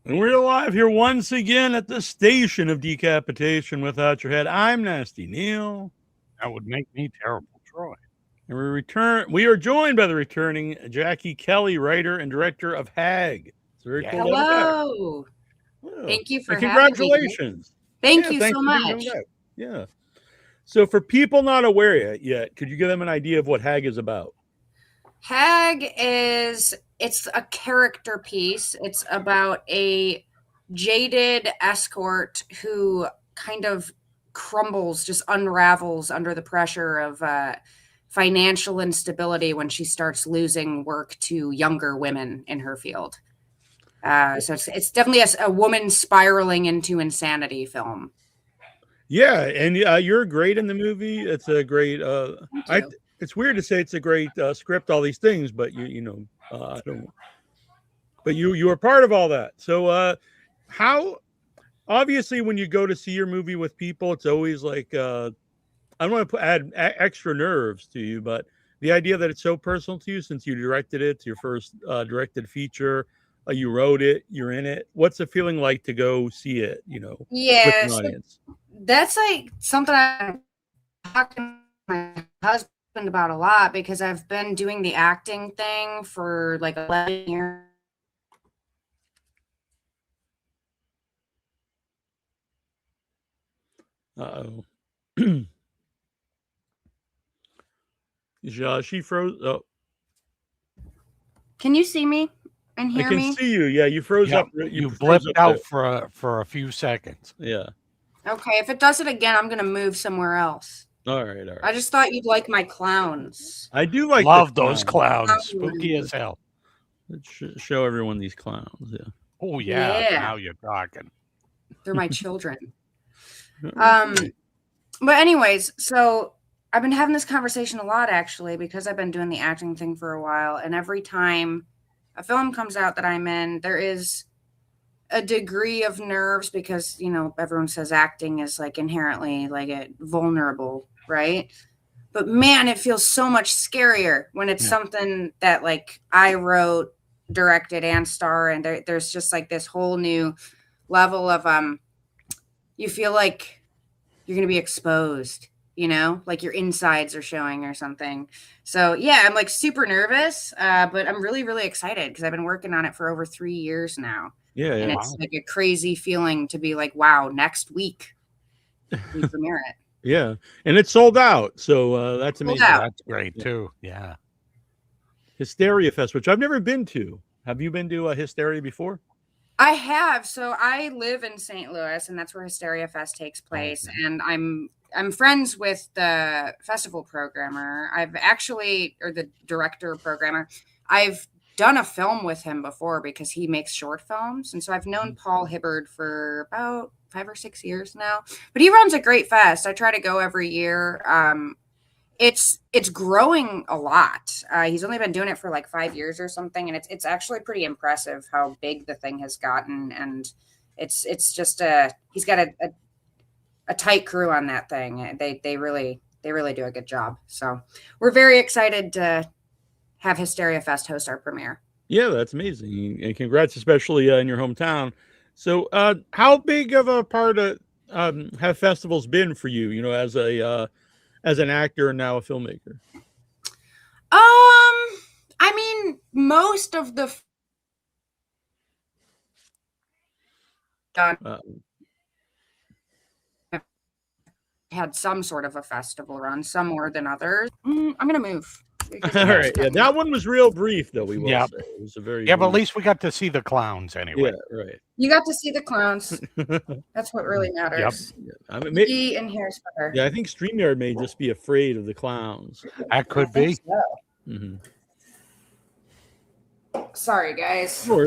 And we're live here once again at the station of decapitation without your head. I'm Nasty Neal. That would make me terrible, Troy. And we are joined by the returning Jackie Kelly, writer and director of HAG. It's very cool to have you back. Hello. Well, Thank you for and having me. congratulations. Thank you thanks so for much. coming back. Yeah. So for people not aware yet, could you give them an idea of what HAG is about? HAG it's a character piece. It's about a jaded escort who kind of crumbles, just unravels under the pressure of financial instability when she starts losing work to younger women in her field. So it's definitely a woman spiraling into insanity film. Yeah, and you're great in the movie. It's a great. It's weird to say it's a great script, all these things, but I don't. But you were part of all that. So how? Obviously, when you go to see your movie with people, it's always like I don't want to add extra nerves to you, but the idea that it's so personal to you since you directed it, it's your first directed feature. You wrote it, you're in it. What's the feeling like to go see it? With an audience. That's like something I'm talking to my husband about a lot because I've been doing the acting thing for like 11 years. Uh-oh. She froze. Oh. Can you see me and hear me? I can see you. Yeah, you froze up. You blipped out for a few seconds. Yeah. Okay, if it does it again, I'm gonna move somewhere else. All right. I just thought you'd like my clowns. I do like. Love those clowns. Spooky as hell. Let's show everyone these clowns. Yeah. Oh yeah. Now you're talking. They're my children. But anyways, so I've been having this conversation a lot actually because I've been doing the acting thing for a while, and every time a film comes out that I'm in, there is a degree of nerves because everyone says acting is like inherently like vulnerable, right? But man, it feels so much scarier when it's something that like I wrote, directed, and star, and there's just like this whole new level of you feel like you're gonna be exposed, like your insides are showing or something. So yeah, I'm like super nervous, but I'm really, really excited because I've been working on it for over 3 years now. Yeah, and it's like a crazy feeling to be like, wow, next week we premiere it. Yeah, and it's sold out, so that's amazing. That's great too. Yeah. Hysteria Fest, which I've never been to. Have you been to a Hysteria before? I have. So I live in St. Louis, and that's where Hysteria Fest takes place. Okay. And I'm friends with the festival programmer. Or the director programmer. I've done a film with him before because he makes short films. And so I've known Paul Hibbard for about 5 or 6 years now. But he runs a great fest. I try to go every year. It's growing a lot. He's only been doing it for like 5 years or something, and it's actually pretty impressive how big the thing has gotten. And it's just he's got a tight crew on that thing. They really do a good job. So we're very excited to have Hysteria Fest host our premiere. Yeah, that's amazing, and congrats, especially in your hometown. So, how big of a part of have festivals been for you? As an actor and now a filmmaker? I mean, most of the had some sort of a festival run, some more than others. I'm gonna move. All right, yeah, that one was real brief, though. We will say it was a very but at least we got to see the clowns anyway. Yeah, right. You got to see the clowns. That's what really matters. Yep. I mean, and hair's better. Yeah, I think StreamYard may just be afraid of the clowns. That could be. So. Mm-hmm. Sorry, guys. No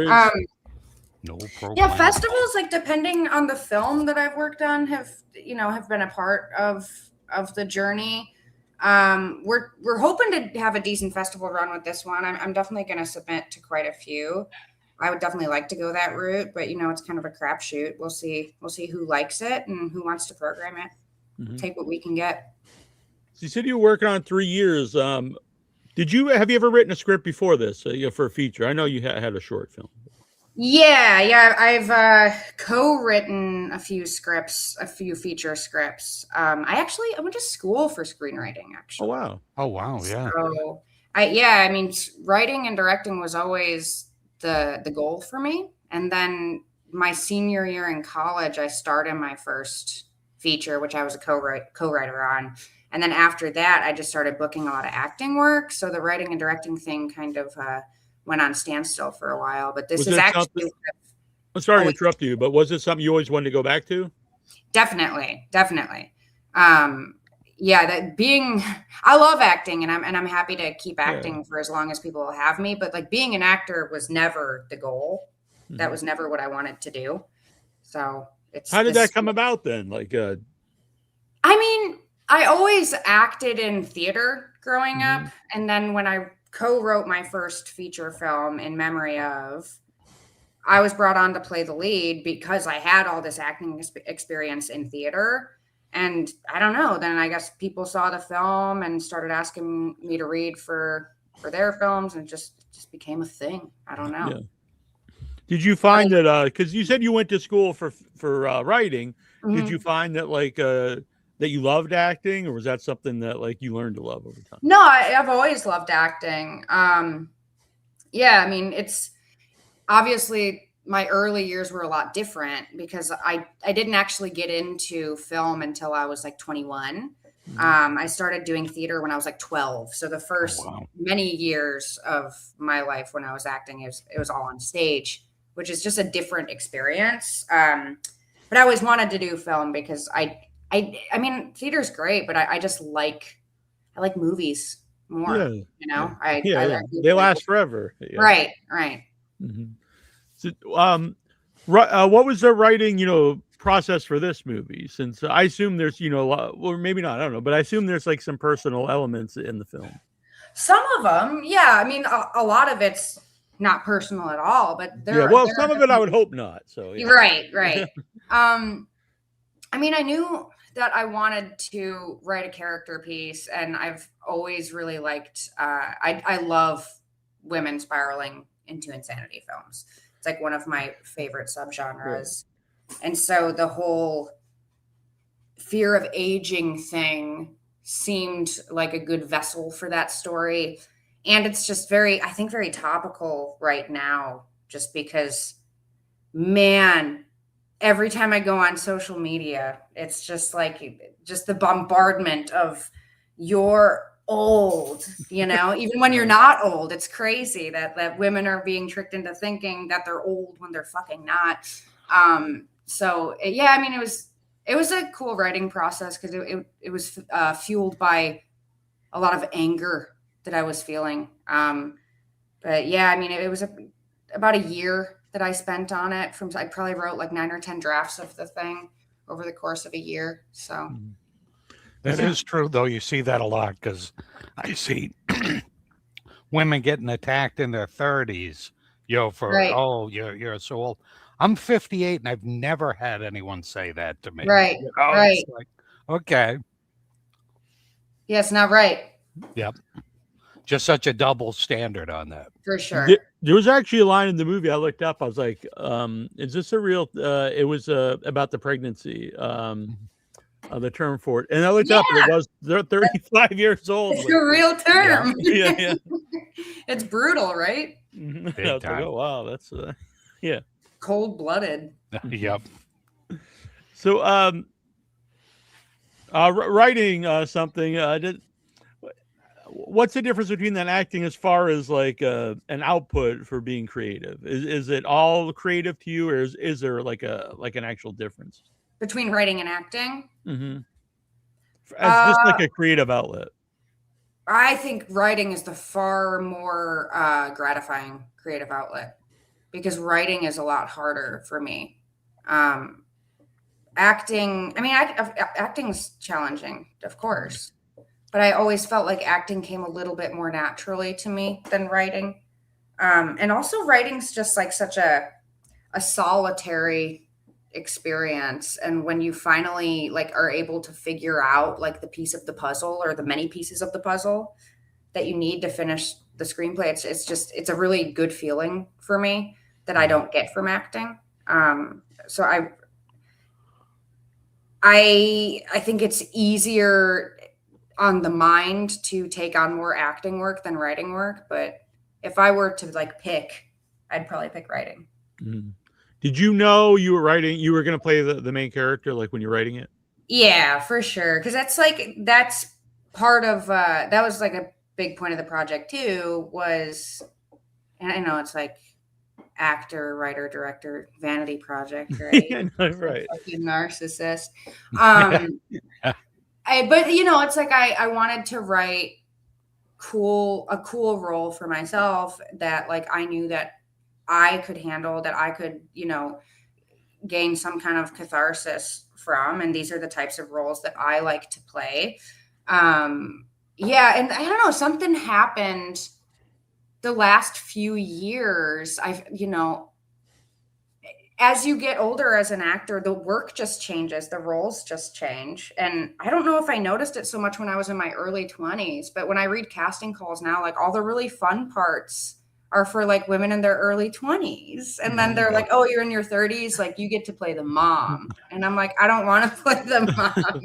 problem. Yeah, festivals, like depending on the film that I've worked on, have been a part of the journey. We're hoping to have a decent festival run with this one. I'm definitely going to submit to quite a few. I would definitely like to go that route, but it's kind of a crapshoot. We'll see who likes it and who wants to program it. Mm-hmm. Take what we can get. So you said you were working on 3 years. Have you ever written a script before this for a feature? I know you had a short film. Yeah, I've co-written a few scripts, a few feature scripts. I went to school for screenwriting, Oh actually. wow. Oh wow, yeah. So I mean, writing and directing was always the goal for me. And then my senior year in college, I started my first feature, which I was a co-writer on. And then after that, I just started booking a lot of acting work. So the writing and directing thing kind of went on standstill for a while. But this Was is it actually something? I'm sorry to always, interrupt you, but was it something you always wanted to go back to? definitely. Yeah, I love acting, and I'm happy to keep acting for as long as people will have me. But like being an actor was never the goal. That was never what I wanted to do. So How did that come about then? Like, I mean, I always acted in theater growing up, and then when I co-wrote my first feature film in memory of, I was brought on to play the lead because I had all this acting experience in theater. And I don't know, then I guess people saw the film and started asking me to read for their films, and it just became a thing. I don't know. Yeah. Did you find that because you said you went to school for writing, did you find that like that you loved acting, or was that something that like you learned to love over time? No, I've always loved acting. Yeah, I mean, it's obviously my early years were a lot different because I didn't actually get into film until I was like 21. I started doing theater when I was like 12. So the first many years of my life when I was acting, it was all on stage, which is just a different experience. But I always wanted to do film because I mean, theater's great, but I just I like movies more. Yeah. You know, They last forever. Yeah. Right. So, what was the writing, process for this movie? Since I assume there's, well, maybe not, I don't know, but I assume there's like some personal elements in the film. Some of them, yeah. I mean, a lot of it's not personal at all, but some of it I would hope not. So yeah. Right. I mean, I knew that I wanted to write a character piece, and I've always really liked. I love women spiraling into insanity films. It's like one of my favorite subgenres. And so the whole fear of aging thing seemed like a good vessel for that story. And it's just I think very topical right now, just because, man, every time I go on social media, it's just the bombardment of you're old, even when you're not old. It's crazy that women are being tricked into thinking that they're old when they're fucking not. So yeah, I mean, it was a cool writing process because it was fueled by a lot of anger that I was feeling. But yeah, I mean, it was about a year that I spent on it. I probably wrote like 9 or 10 drafts of the thing over the course of a year. So that is true, though. You see that a lot because I see women getting attacked in their 30s. You're so old. I'm 58 and I've never had anyone say that to me. Right. It's like, okay. Yeah, it's not right. Yep. Just such a double standard on that. For sure. There was actually a line in the movie I looked up. I was like, is this a real, it was about the pregnancy, the term for it. And I looked up and it was, they're 35 years old. It's a real term. Yeah. It's brutal, right? Like, oh, wow. That's, yeah. Cold-blooded. Yep. So, writing something, what's the difference between that acting as far as like an output for being creative? Is it all creative to you, or is there like an actual difference between writing and acting? As just like a creative outlet. I think writing is the far more gratifying creative outlet because writing is a lot harder for me. Acting, I mean, acting's challenging, of course. But I always felt like acting came a little bit more naturally to me than writing. And also writing's just like such a solitary experience. And when you finally like are able to figure out like the piece of the puzzle or the many pieces of the puzzle that you need to finish the screenplay, it's a really good feeling for me. that I don't get from acting. So I think it's easier on the mind to take on more acting work than writing work. But if I were to like pick, I'd probably pick writing. Mm. Did you know you were going to play the main character, like when you're writing it? Yeah, for sure. Cause that's part of, that was like a big point of the project too, was, and I know it's like actor, writer, director, vanity project, right? Yeah, no, right. Fucking narcissist. But you know, it's like I wanted to write a cool role for myself that like I knew that I could handle, that I could, you know, gain some kind of catharsis from. And these are the types of roles that I like to play. Yeah, and I don't know, something happened the last few years. You know, as you get older as an actor, the work just changes, the roles just change. And I don't know if I noticed it so much when I was in my early 20s, but when I read casting calls now, like all the really fun parts are for like women in their early 20s. And then they're like, oh, you're in your 30s, like you get to play the mom. And I'm like, I don't want to play the mom.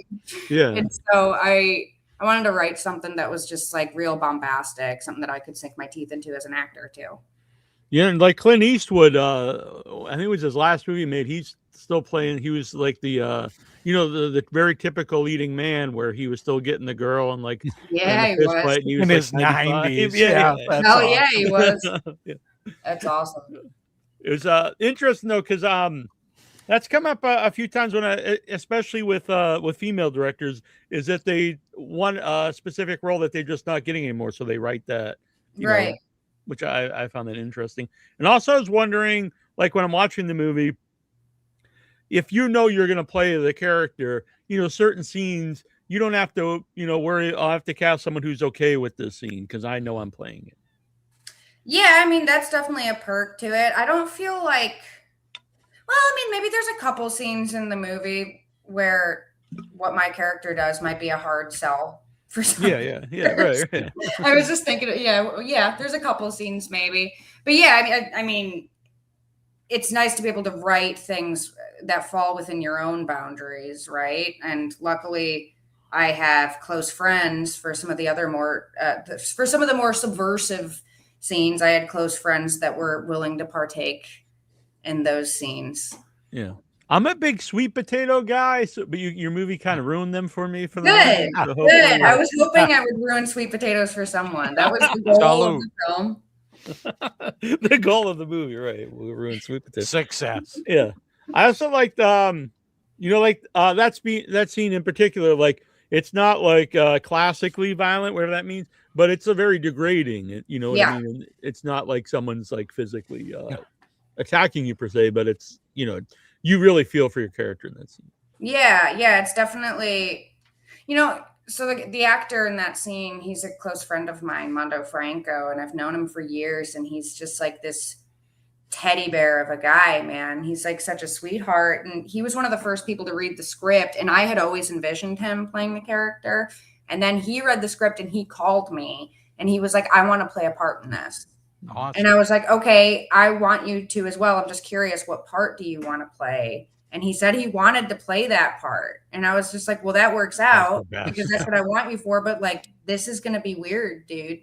Yeah. And so I wanted to write something that was just like real bombastic, something that I could sink my teeth into as an actor too. Yeah, and like Clint Eastwood, I think it was his last movie he made. He's still playing. He was like the, you know, the very typical leading man, where he was still getting the girl and like, yeah, he was fight, and he was in like his 90s. Yeah. That's oh awesome. yeah, he was. Yeah. That's awesome. It was interesting though, because that's come up a few times when especially with female directors, is that they want a specific role that they're just not getting anymore, so they write that, you know, which I found that interesting. And also I was wondering, like when I'm watching the movie, if you know you're going to play the character, you know, certain scenes, you don't have to, you know, worry, I'll have to cast someone who's okay with this scene because I know I'm playing it. Yeah, I mean, that's definitely a perk to it. I don't feel like, well, I mean, maybe there's a couple scenes in the movie where what my character does might be a hard sell for some. Yeah, right. I was just thinking, yeah, there's a couple scenes maybe. But yeah, I mean, it's nice to be able to write things that fall within your own boundaries, right? And luckily, I have close friends for some of the other for some of the more subversive scenes. I had close friends that were willing to partake in those scenes. Yeah. I'm a big sweet potato guy, but your movie kind of ruined them for me for the Good. moment. So Good. I was hoping I would ruin sweet potatoes for someone. That was the goal of the film. The goal of the movie, right? We'll ruin sweet potatoes. Success. Yeah. I also liked you know, like that scene in particular, like it's not like classically violent, whatever that means, but it's a very degrading, you know what I mean? It's not like someone's like physically attacking you per se, but it's, you know, you really feel for your character in that scene. Yeah, it's definitely, you know, so the actor in that scene, he's a close friend of mine, Mondo Franco, and I've known him for years, and he's just like this teddy bear of a guy, man. He's like such a sweetheart, and he was one of the first people to read the script, and I had always envisioned him playing the character, and then he read the script and he called me, and he was like, I want to play a part in this. Awesome. And I was like, okay, I want you to as well. I'm just curious, what part do you want to play? And he said he wanted to play that part. And I was just like, well, that works out because that's what I want you for. But like, this is going to be weird, dude.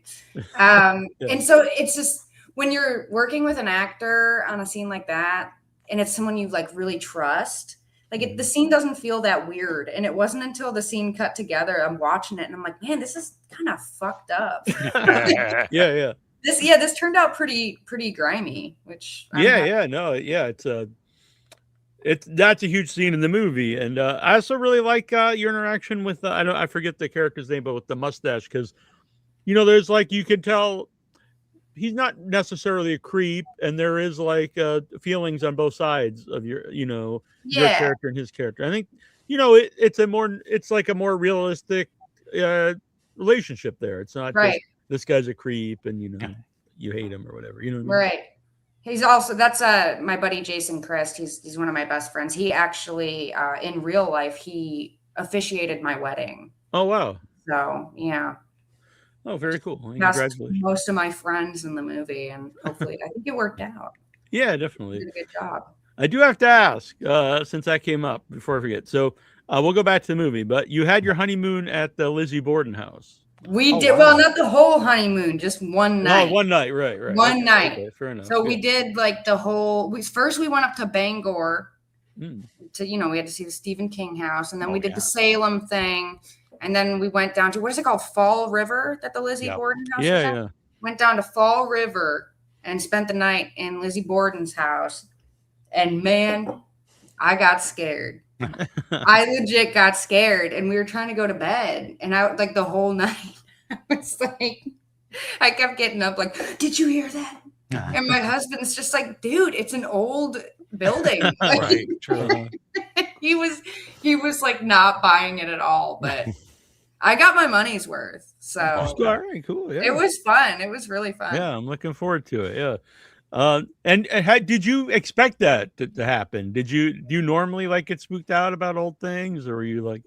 And so it's just when you're working with an actor on a scene like that, and it's someone you like really trust, like the scene doesn't feel that weird. And it wasn't until the scene cut together, I'm watching it and I'm like, man, this is kind of fucked up. Yeah. This turned out pretty grimy, which that's a huge scene in the movie. And I also really like your interaction with I forget the character's name, but with the mustache, because you know there's like you could tell he's not necessarily a creep, and there is like feelings on both sides of your your character and his character. I think it's like a more realistic relationship there. It's not just this guy's a creep and you hate him or whatever, you know what I mean? Right. He's also, that's my buddy Jason Christ. He's one of my best friends. He actually in real life he officiated my wedding. Oh wow. So yeah. Oh, very cool. Well, congratulations. Most of my friends in the movie, and hopefully I think it worked out. Yeah, definitely. You did a good job. I do have to ask, since that came up before I forget. So we'll go back to the movie, but you had your honeymoon at the Lizzie Borden house. We did well, not the whole honeymoon, just one night. Oh, one night, right. One night. Okay, fair enough. So we did like the whole. First, we went up to Bangor to, we had to see the Stephen King house, and then we did the Salem thing, and then we went down to what is it called, Fall River, that the Lizzie Borden house is at? Yeah. Went down to Fall River and spent the night in Lizzie Borden's house, and man, I got scared. I legit got scared, and we were trying to go to bed, and I like the whole night. I was like, I kept getting up, like, did you hear that? And my husband's just like, dude, it's an old building. Right, true. he was like not buying it at all, but I got my money's worth. So all right, cool. Yeah, it was fun. It was really fun. Yeah, I'm looking forward to it. Yeah. Did you expect that to happen? Do you normally like get spooked out about old things, or were you like,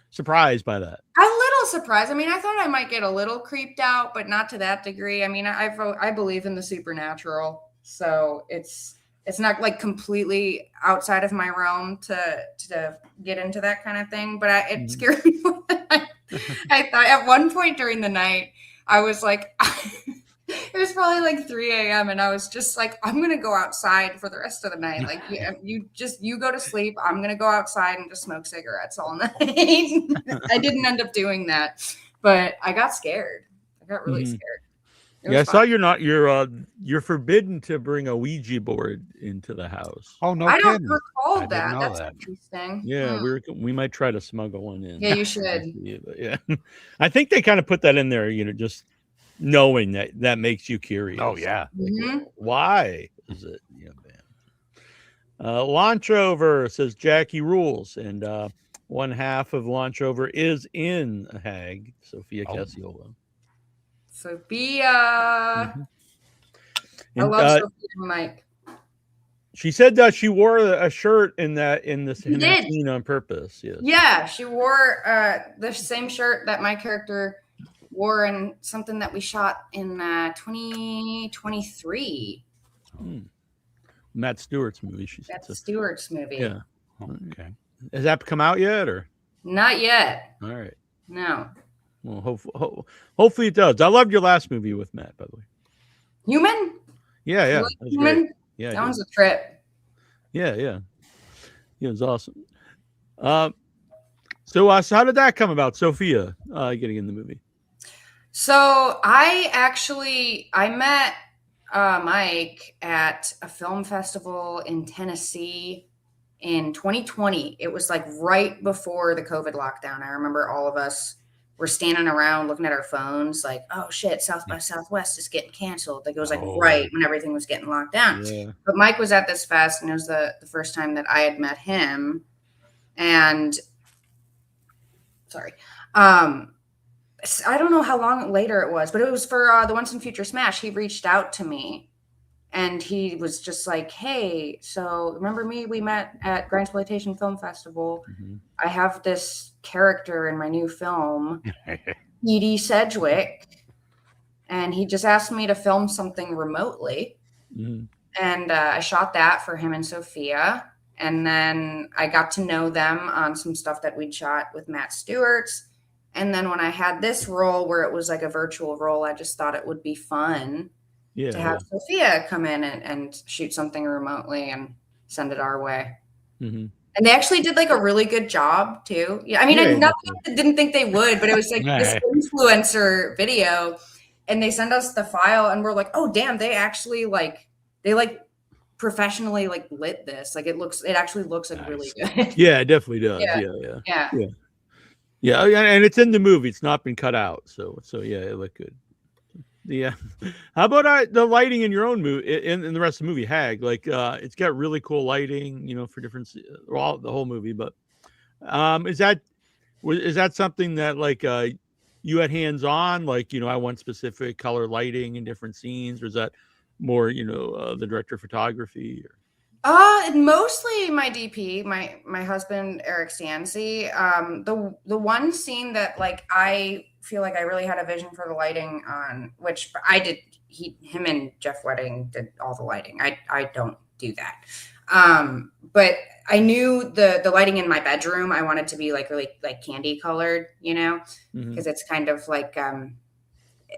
surprised by that? A little surprised. I mean, I thought I might get a little creeped out, but not to that degree. I mean, I believe in the supernatural, so it's not like completely outside of my realm to get into that kind of thing. But it scared me more than I thought. At one point during the night, I was like, it was probably like 3 a.m. and I was just like, I'm going to go outside for the rest of the night. Like you go to sleep. I'm going to go outside and just smoke cigarettes all night. I didn't end up doing that, but I got scared. I got really scared. Yeah, I saw you're forbidden to bring a Ouija board into the house. Oh no! I don't recall that. That's interesting. Yeah, we might try to smuggle one in. Yeah, you should. Yeah, I think they kind of put that in there, just knowing that makes you curious. Oh yeah. Mm-hmm. Why is it? Launch Over says Jackie rules, and one half of Launch Over is in a HAG, Sophia Casiola. Sophia. I love Sophia, Mike. She said that she wore a shirt in that scene on purpose. Yes. Yeah, she wore the same shirt that my character wore in something that we shot in 2023. Matt Stewart's movie. Matt Stewart's movie. Yeah. Okay. Has that come out yet, or? Not yet. All right. No. Well, hopefully it does. I loved your last movie with Matt, by the way. Human? Yeah. Human? Great. Yeah. That was a trip. Yeah. Yeah, it was awesome. So how did that come about, Sophia, getting in the movie? So I met Mike at a film festival in Tennessee in 2020. It was like right before the COVID lockdown. I remember all of us were standing around looking at our phones like, oh shit, South by Southwest is getting canceled. Like it was like right when everything was getting locked down. Yeah. But Mike was at this fest, and it was the first time that I had met him. And I don't know how long later it was, but it was for the Once and Future Smash. He reached out to me, and he was just like, hey, so remember me? We met at Grindsploitation Film Festival. Mm-hmm. I have this character in my new film, Edie Sedgwick, and he just asked me to film something remotely. Mm-hmm. And I shot that for him and Sophia. And then I got to know them on some stuff that we'd shot with Matt Stewart's. And then when I had this role where it was like a virtual role, I just thought it would be fun to have Sophia come in and shoot something remotely and send it our way. Mm-hmm. And they actually did like a really good job too. Yeah, I mean, I didn't think they would, but it was like this influencer video, and they send us the file, and we're like, oh damn, they actually professionally lit this. Like it actually looks like really good. Yeah, it definitely does. Yeah, and it's in the movie. It's not been cut out, so yeah, it looked good. Yeah. How about the lighting in your own movie, in the rest of the movie, HAG? Like, it's got really cool lighting, for different, the whole movie. But is that something that you had hands on? Like, I want specific color lighting in different scenes, or is that more, the director of photography? Mostly my DP, my husband Eric Stanzi. The one scene that I feel like I really had a vision for the lighting on which I did. Him and Jeff Wedding did all the lighting. I don't do that. But I knew the lighting in my bedroom, I wanted to be like really like candy colored, you know, because it's kind of like,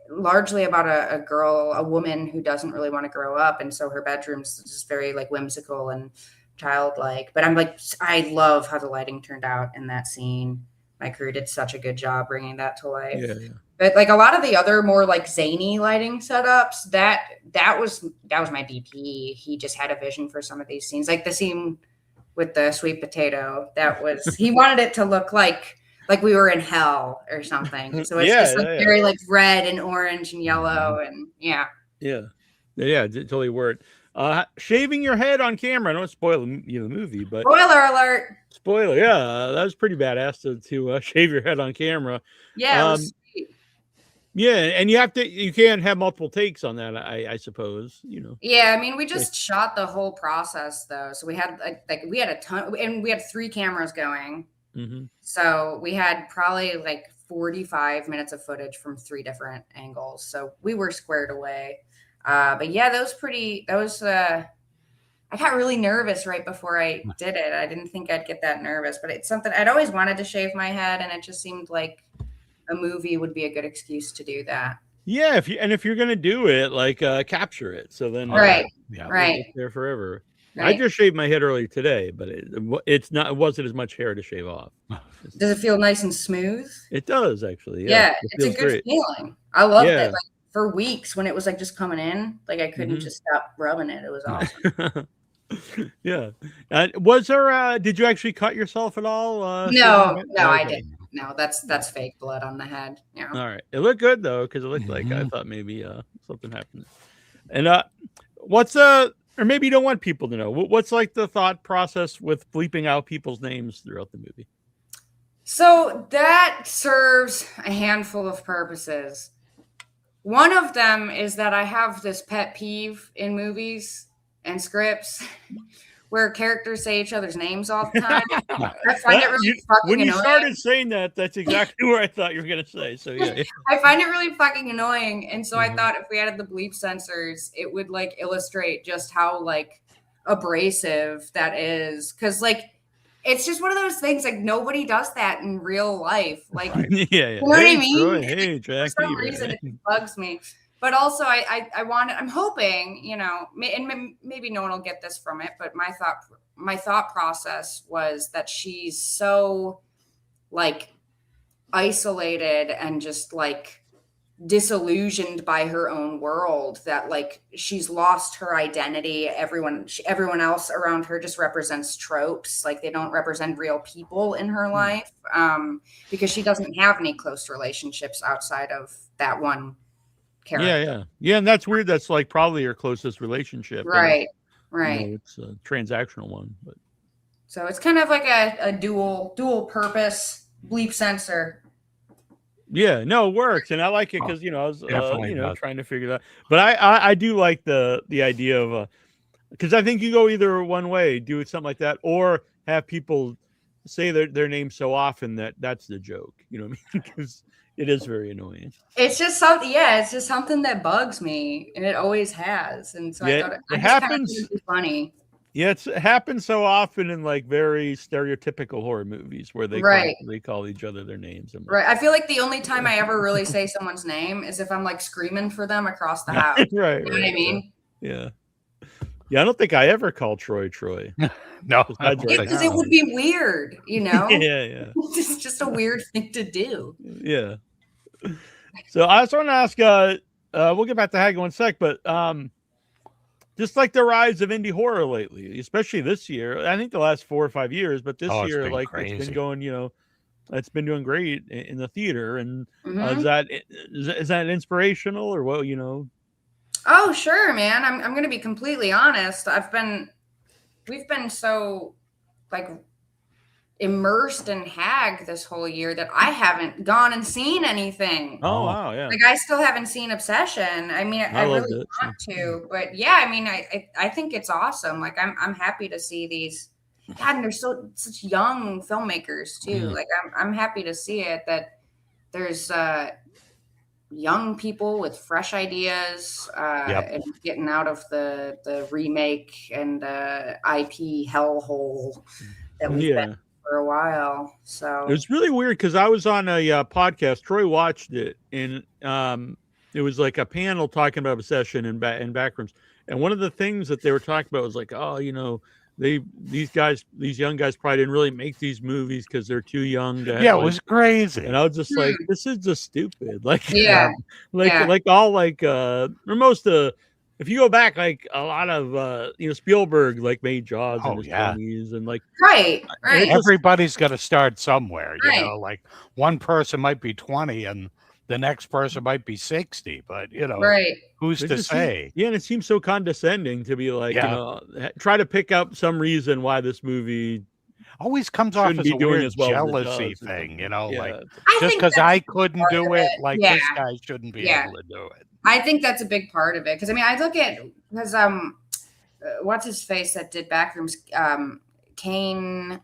largely about a woman who doesn't really want to grow up. And so her bedroom's just very like whimsical and childlike, but I'm like, I love how the lighting turned out in that scene. My crew did such a good job bringing that to life. Yeah. But like a lot of the other more like zany lighting setups, that was my DP. He just had a vision for some of these scenes, like the scene with the sweet potato. That was he wanted it to look like we were in hell or something. So it's just like very like red and orange and yellow and yeah. It totally worked. Shaving your head on camera. I don't spoil the movie, but spoiler alert. Spoiler, yeah, that was pretty badass to shave your head on camera. Yeah, it was sweet. Yeah, and you can't have multiple takes on that, I suppose, you know. Yeah, I mean, we just shot the whole process though, so we had we had a ton, and we had 3 cameras going. So we had probably like 45 minutes of footage from 3 different angles, so we were squared away. But yeah, I got really nervous right before I did it. I didn't think I'd get that nervous, but it's something I'd always wanted to shave my head, and it just seemed like a movie would be a good excuse to do that. Yeah, if you're gonna do it, like capture it, so then right, it's there forever. Right. I just shaved my head earlier today, but it wasn't as much hair to shave off. Does it feel nice and smooth? It does actually. Yeah, it's a good feeling. I loved it. Like, for weeks when it was like just coming in, like I couldn't just stop rubbing it. It was awesome. Yeah. Was there? Did you actually cut yourself at all? No, I didn't. No, that's fake blood on the head. Yeah. All right. It looked good though, because it looked like I thought maybe something happened. And or maybe you don't want people to know. What's like the thought process with bleeping out people's names throughout the movie? So that serves a handful of purposes. One of them is that I have this pet peeve in movies and scripts where characters say each other's names all the time. I find it really fucking annoying. When you started saying that, that's exactly where I thought you were going to say. So yeah. I find it really fucking annoying. And so I thought if we added the bleep sensors, it would like illustrate just how like abrasive that is. Cause like, it's just one of those things like nobody does that in real life. Like, you know what I mean? Troy, hey, Jackie, for some reason it bugs me. But also I'm hoping, you know, and maybe no one will get this from it, but my thought process was that she's so like isolated and just like disillusioned by her own world that like she's lost her identity. Everyone else around her just represents tropes. Like they don't represent real people in her life, because she doesn't have any close relationships outside of that one character. Yeah. And that's weird. That's like probably your closest relationship. Right. You know, it's a transactional one, but so it's kind of like a dual purpose bleep sensor. Yeah, no, it works, and I like it because I was trying to figure that. But I do like the idea of because I think you go either one way, do something like that, or have people say their name so often that's the joke. You know what I mean? Because it is very annoying. It's just something. Yeah, it's just something that bugs me, and it always has. And so I thought it happens. Be funny. Yeah, it happens so often in like very stereotypical horror movies where they call each other their names. Right. I feel like the only time I ever really say someone's name is if I'm like screaming for them across the house. Right. You know what I mean? Yeah. Yeah, I don't think I ever called Troy. No, because it would be weird, you know? Yeah. It's just a weird thing to do. Yeah. So I was want to ask, we'll get back to HAG in one sec, but just like the rise of indie horror lately, especially this year, I think the last 4 or 5 years, but this year, like crazy. It's been going, it's been doing great in the theater. And is that inspirational or what, Oh, sure, man. I'm going to be completely honest. We've been so like immersed in HAG this whole year that I haven't gone and seen anything. Oh, wow. Yeah. Like I still haven't seen Obsession. I mean, I really want to, but yeah, I mean, I think it's awesome. Like I'm happy to see these. God, and they're such young filmmakers too. Like I'm happy to see it that there's young people with fresh ideas and getting out of the remake and IP hellhole that we've been in for a while. So it was really weird because I was on a podcast. Troy watched it, and it was like a panel talking about Obsession in backrooms. And one of the things that they were talking about was like, oh, you know, these young guys probably didn't really make these movies because they're too young to it was crazy. And I was just like, this is just stupid. Like most if you go back, like a lot of Spielberg like made Jaws in his 20s, and like right. Everybody's got to start somewhere. You know, like one person might be 20 and the next person might be 60, but you know, who's to say? And it seems so condescending to be like, you know, try to pick up some reason why this movie always comes off as a weird jealousy thing, you know, like just because I couldn't do it, like this guy shouldn't be able to do it. I think that's a big part of it, because I mean, I look at because what's his face that did Backrooms, Kane,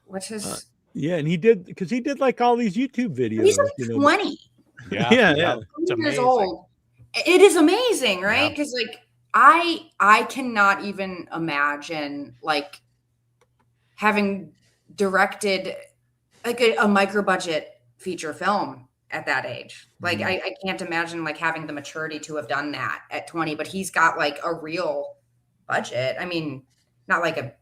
what's his and he did like all these YouTube videos. He's like 20. Yeah. It's years old. It is amazing, right? Because like I cannot even imagine like having directed like a micro budget feature film at that age. Like I can't imagine like having the maturity to have done that at 20, but he's got like a real budget. I mean, not like a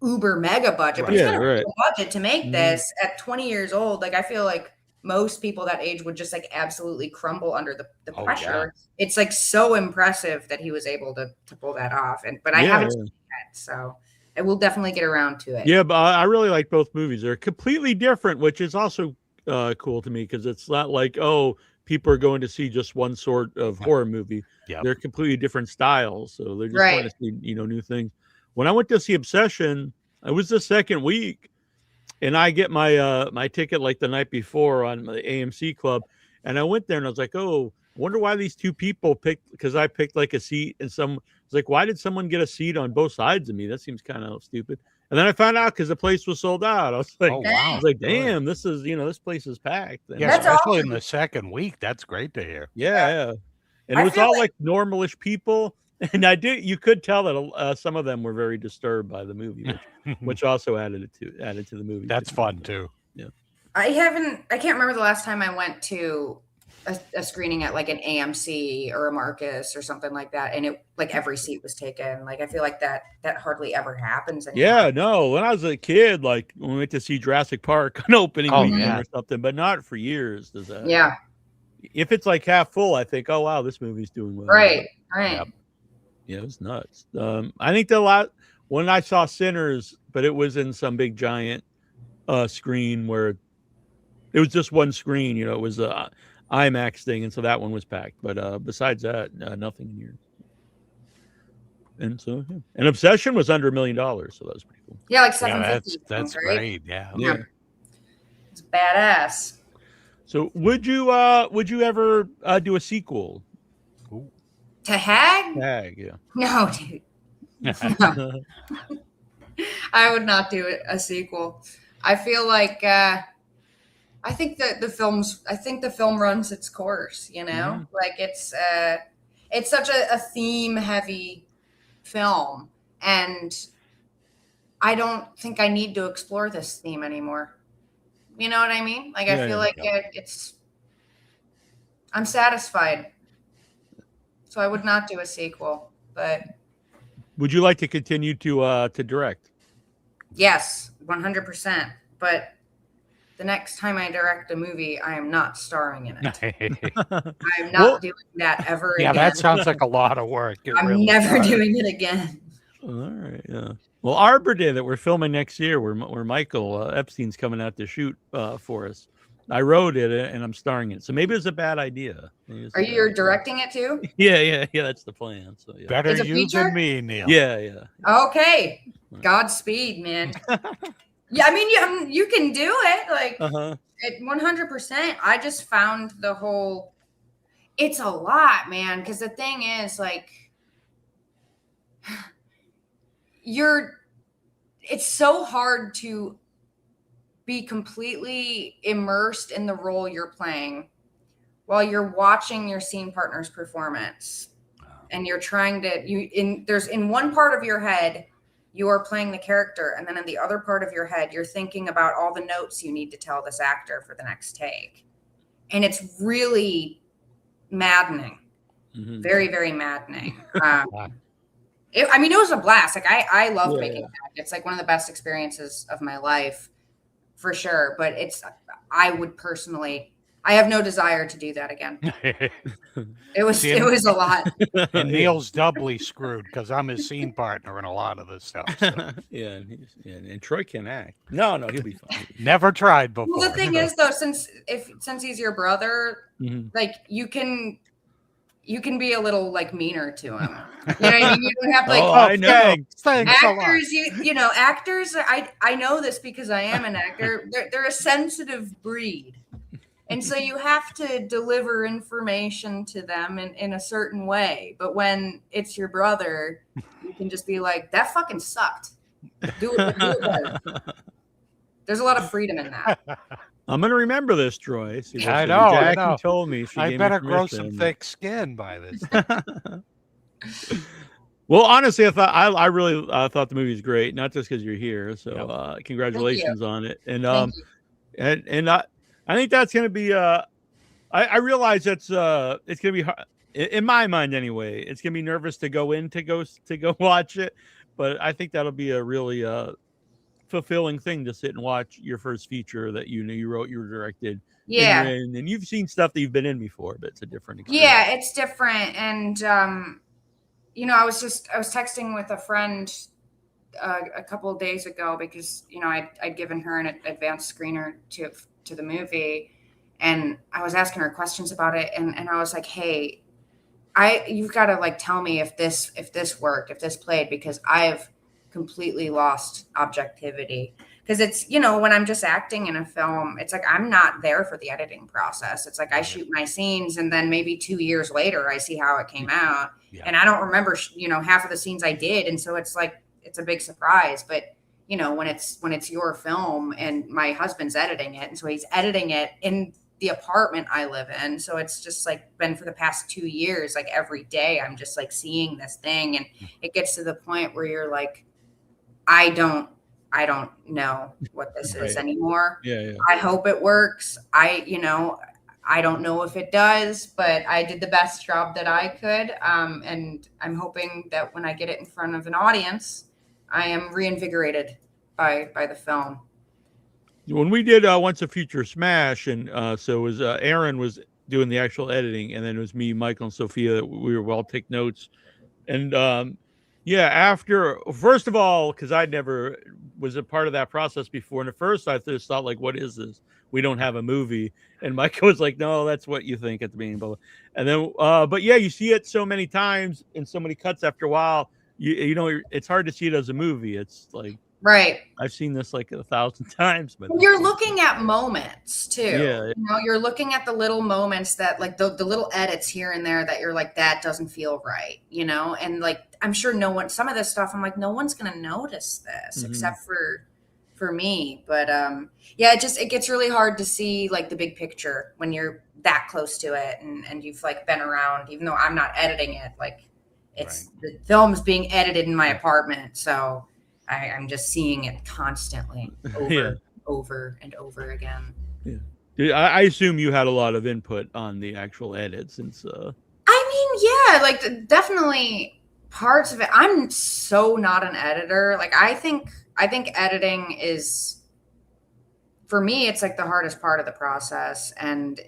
uber mega budget, but he's got a real budget to make this at 20 years old. Like I feel like most people that age would just like absolutely crumble under the pressure. It's like so impressive that he was able to pull that off. But I haven't seen it yet, so I will definitely get around to it. Yeah, but I really like both movies. They're completely different, which is also cool to me, because it's not like, oh, people are going to see just one sort of horror movie. They're completely different styles, so they're just going to see, you know, new things. When I went to see Obsession, it was the second week, and I get my my ticket like the night before on the AMC Club, and I went there and I was like, oh, I wonder why these two people picked, because I picked like a seat, and some was like, why did someone get a seat on both sides of me? That seems kind of stupid. And then I found out because the place was sold out. I was like, I was like, damn, this is, you know, this place is packed. And especially in the second week. That's great to hear. And it was all like normalish people. And you could tell that some of them were very disturbed by the movie, which also added to the movie. That's fun too. Yeah. I can't remember the last time I went to a screening at like an AMC or a Marcus or something like that, and it like every seat was taken. Like I feel like that hardly ever happens anymore. Yeah, no. When I was a kid, like when we went to see Jurassic Park on opening weekend or something, but not for years. Does that? Yeah. If it's like half full, I think, oh wow, this movie's doing well. Right. Yeah, it was nuts. I think when I saw Sinners, but it was in some big giant screen where it was just one screen. You know, it was a IMAX thing, and so that one was packed. But besides that, nothing in here. And so, and Obsession was under $1 million, so that was pretty cool. Yeah, like 750. That's great. Yeah. It's badass. So, would you ever do a sequel? To HAG? HAG, yeah. No, dude. No. I would not do a sequel. I feel like I think that the film runs its course, you know? Like it's such a theme heavy film, and I don't think I need to explore this theme anymore. You know what I mean? Like I feel like it's I'm satisfied. So I would not do a sequel, but would you like to continue to direct? Yes, 100%. But the next time I direct a movie, I am not starring in it. I'm not doing that ever again. Yeah, that sounds like a lot of work. I'm never doing it again. All right, yeah. Well, Arbor Day that we're filming next year, where Michael Epstein's coming out to shoot for us. I wrote it and I'm starring it, so maybe it's a bad idea. Are you directing it too? Yeah. That's the plan. So yeah. Better you than me, Neil. Yeah. Okay. Godspeed, man. Yeah, I mean, you can do it. Like, 100%. I just found the whole. It's a lot, man. Because the thing is, like, it's so hard to be completely immersed in the role you're playing while you're watching your scene partner's performance, and you're trying to in one part of your head you are playing the character, and then in the other part of your head you're thinking about all the notes you need to tell this actor for the next take, and it's really maddening. Very, very maddening. It was a blast. Like I love making HAG. It's like one of the best experiences of my life, for sure. But I have no desire to do that again. It was a lot. And Neal's doubly screwed because I'm his scene partner in a lot of this stuff. So. And Troy can act. No, he'll be fine. Never tried before. Well, the thing is, though, since he's your brother, like you can be a little like meaner to him. You know what I mean? You don't have to, like, I know. Thanks actors, actors, I know this because I am an actor. They're a sensitive breed. And so you have to deliver information to them in a certain way. But when it's your brother, you can just be like, that fucking sucked. Do it better. There's a lot of freedom in that. I'm going to remember this, Troy. See, I know. Jackie told me. I better grow some thick skin by this. Well, honestly, I really thought the movie was great, not just because you're here. So congratulations on it. And I think that's going to be. I realize it's going to be hard, in my mind anyway. It's going to be nervous to go watch it, but I think that'll be a really fulfilling thing to sit and watch your first feature that you wrote, you directed. Yeah, and you've seen stuff that you've been in before, but it's a different experience. Yeah, it's different. And I was texting with a friend a couple of days ago because I'd given her an advanced screener to the movie, and I was asking her questions about it, and I was like, hey, you've got to like tell me if this worked, if this played, because I've completely lost objectivity. Because it's, when I'm just acting in a film, it's like I'm not there for the editing process. It's like I shoot my scenes, and then maybe 2 years later I see how it came out, and I don't remember half of the scenes I did, and so it's like it's a big surprise. But when it's your film and my husband's editing it, and so he's editing it in the apartment I live in, so it's just like been for the past 2 years, like every day I'm just like seeing this thing, and it gets to the point where you're like, I don't know what this is anymore. Yeah. I hope it works. I don't know if it does, but I did the best job that I could. And I'm hoping that when I get it in front of an audience, I am reinvigorated by the film. When we did Once a Future Smash, and so it was Aaron was doing the actual editing, and then it was me, Michael, and Sophia. We were all take notes. And after, first of all, because I never was a part of that process before, and at first I just thought, like, what is this? We don't have a movie. And Michael was like, no, that's what you think at the beginning. And then, but yeah, you see it so many times in so many cuts after a while, it's hard to see it as a movie. It's like, right. I've seen this like 1,000 times. But you're looking at moments too. Yeah. You're looking at the little moments that, like, the little edits here and there that you're like, that doesn't feel right, and like, I'm sure some of this stuff, I'm like, no one's going to notice this except for me. But it gets really hard to see like the big picture when you're that close to it, and you've like been around, even though I'm not editing it, like it's the film's being edited in my apartment. So I'm just seeing it constantly over and over again. Yeah. I assume you had a lot of input on the actual edits, since like definitely parts of it. I'm so not an editor. Like I think editing is, for me, it's like the hardest part of the process. And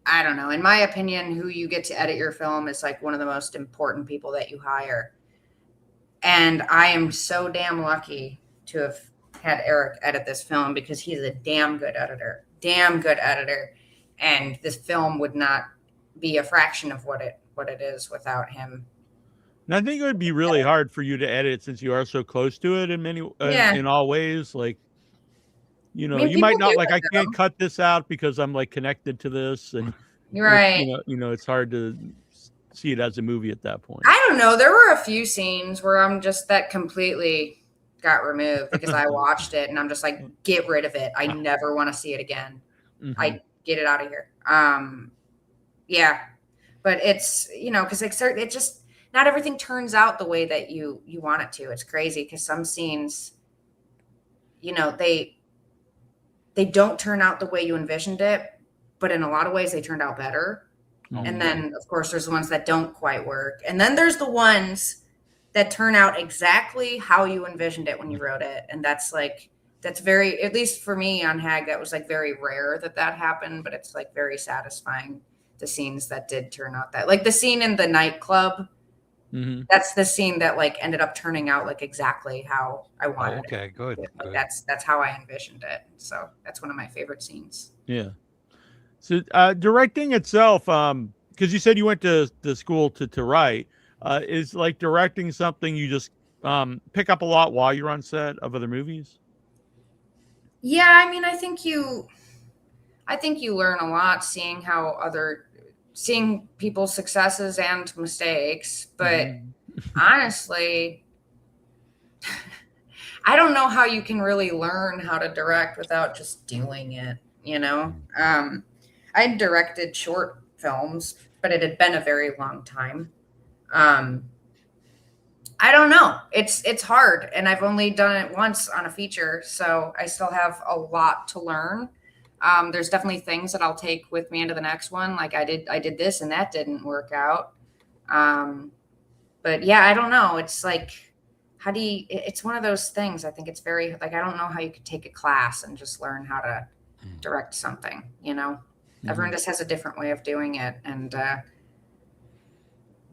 I don't know, in my opinion, who you get to edit your film is like one of the most important people that you hire. And I am so damn lucky to have had Eric edit this film, because he's a damn good editor. And this film would not be a fraction of what it is without him. And I think it would be really hard for you to edit, since you are so close to it in in all ways. Like, you might not like, I can't cut this out because I'm like connected to this, and right. It's hard to see it as a movie at that point. I don't know. There were a few scenes where I'm just that completely got removed because I watched it and I'm just like, get rid of it. I never want to see it again. I get it out of here. Yeah. But it's, because it just, not everything turns out the way that you want it to. It's crazy because some scenes, they don't turn out the way you envisioned it, but in a lot of ways they turned out better. And then, of course, there's the ones that don't quite work. And then there's the ones that turn out exactly how you envisioned it when you wrote it. And that's very, at least for me on HAG, that was like very rare that happened, but it's like very satisfying, the scenes that did turn out that, like the scene in the nightclub. That's the scene that like ended up turning out like exactly how I wanted. Okay, good. Like, that's how I envisioned it. So that's one of my favorite scenes. Yeah. So directing itself, because you said you went to the school to write, is like directing something you just pick up a lot while you're on set of other movies? Yeah, I mean, I think you learn a lot seeing people's successes and mistakes. But honestly, I don't know how you can really learn how to direct without just doing it, I directed short films, but it had been a very long time. I don't know. It's hard, and I've only done it once on a feature, so I still have a lot to learn. There's definitely things that I'll take with me into the next one. Like I did this and that didn't work out. But yeah, I don't know. It's like, it's one of those things. I think it's very, like, I don't know how you could take a class and just learn how to direct something, Everyone just has a different way of doing it. And,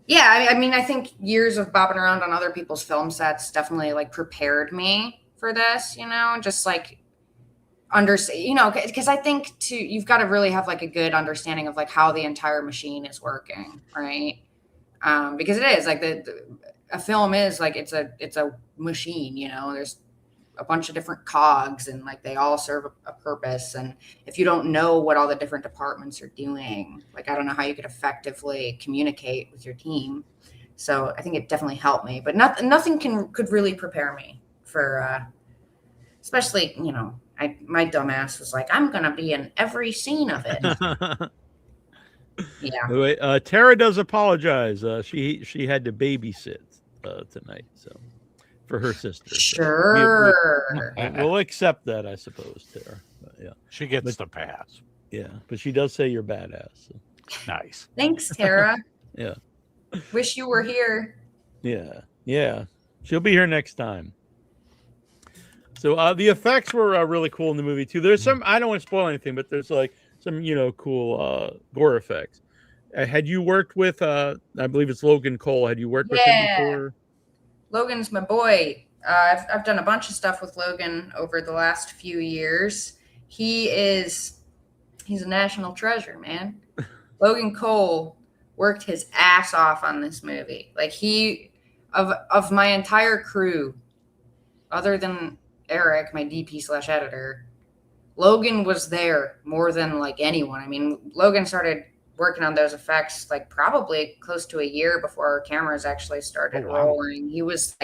yeah, I mean, I think years of bopping around on other people's film sets definitely like prepared me for this, just like understand, because I think you've got to really have like a good understanding of like how the entire machine is working, right? Because it is like a film is like it's a machine, there's a bunch of different cogs and like they all serve a purpose. And if you don't know what all the different departments are doing, like I don't know how you could effectively communicate with your team. So I think it definitely helped me, but nothing could really prepare me for especially, my dumbass was like, I'm gonna be in every scene of it. Yeah. Anyway, Tara does apologize. She had to babysit tonight, so for her sister. Sure. So we'll accept that, I suppose, Tara. But, yeah, she gets the pass. Yeah, but she does say you're badass. So. Nice. Thanks, Tara. Yeah. Wish you were here. Yeah. She'll be here next time. So the effects were really cool in the movie too. There's some, I don't want to spoil anything, but there's like some cool gore effects. Had you worked with I believe it's Logan Cole? Had you worked with him before? Logan's my boy. I've done a bunch of stuff with Logan over the last few years. He's a national treasure, man. Logan Cole worked his ass off on this movie. Like of my entire crew, other than Eric, my DP/editor, Logan was there more than like anyone. I mean, Logan started working on those effects like probably close to a year before our cameras actually started rolling. He was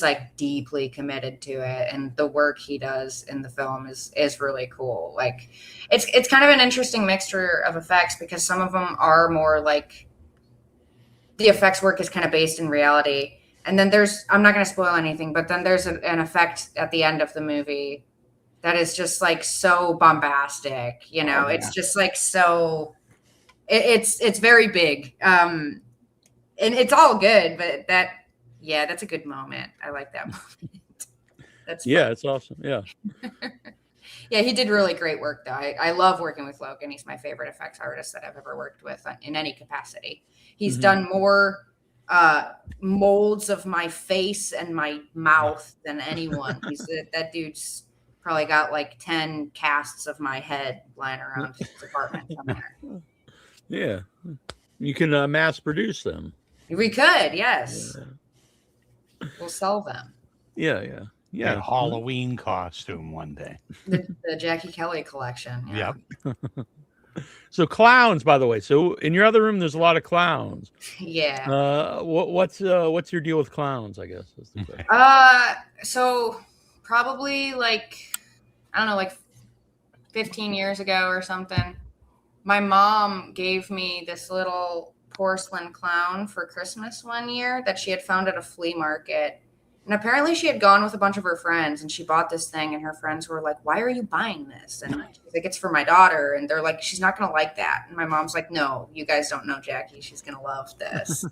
like deeply committed to it, and the work he does in the film is really cool. Like it's kind of an interesting mixture of effects because some of them are more like the effects work is kind of based in reality. And then I'm not going to spoil anything, but then there's an effect at the end of the movie that is just like so bombastic, It's just like so it's very big. And it's all good, but that's a good moment. I like that moment. That's fun. Yeah, it's awesome. Yeah. Yeah, he did really great work though. I love working with Logan. He's my favorite effects artist that I've ever worked with in any capacity. He's done more molds of my face and my mouth than anyone. That dude's probably got like 10 casts of my head lying around his apartment somewhere. Yeah, you can mass produce them. We could, yes. Yeah. We'll sell them. Yeah. A Halloween costume one day. The Jackie Kelly collection. Yeah. Yep. So clowns, by the way. So in your other room, there's a lot of clowns. Yeah. What's your deal with clowns? I guess. Is the question. So probably like, I don't know, like 15 years ago or something. My mom gave me this little porcelain clown for Christmas one year that she had found at a flea market. And apparently she had gone with a bunch of her friends and she bought this thing and her friends were like, why are you buying this? And she's like, it's for my daughter. And they're like, she's not going to like that. And my mom's like, no, you guys don't know Jackie. She's going to love this.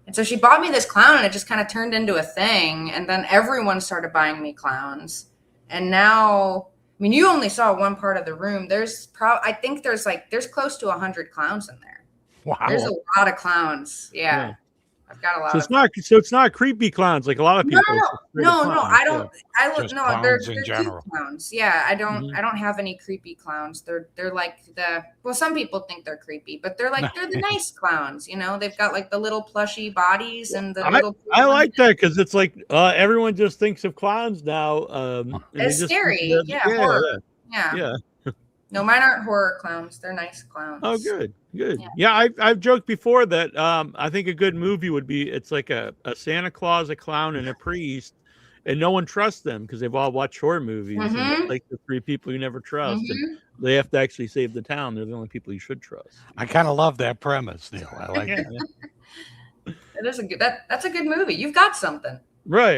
And so she bought me this clown and it just kind of turned into a thing. And then everyone started buying me clowns. And now, I mean, you only saw one part of the room. I think there's close to 100 clowns in there. Wow. There's a lot of clowns. Yeah. I've got a lot. So it's not creepy clowns like a lot of people. No, I don't. Just No, clowns they're in cute general. clowns. Yeah, I don't have any creepy clowns. They're like some people think they're creepy, but they're the nice clowns. You know, they've got like the little plushy bodies and the little. I like that because it's like everyone just thinks of clowns now. It's scary. Horror. Yeah. No, mine aren't horror clowns. They're nice clowns. Oh, good. Yeah, I've joked before that I think a good movie would be it's like a Santa Claus, a clown, and a priest, and no one trusts them because they've all watched horror movies. And it's like the three people you never trust, and they have to actually save the town. They're the only people you should trust. I kind of love that premise, Neil. I like it. It is that's a good movie. You've got something. Right,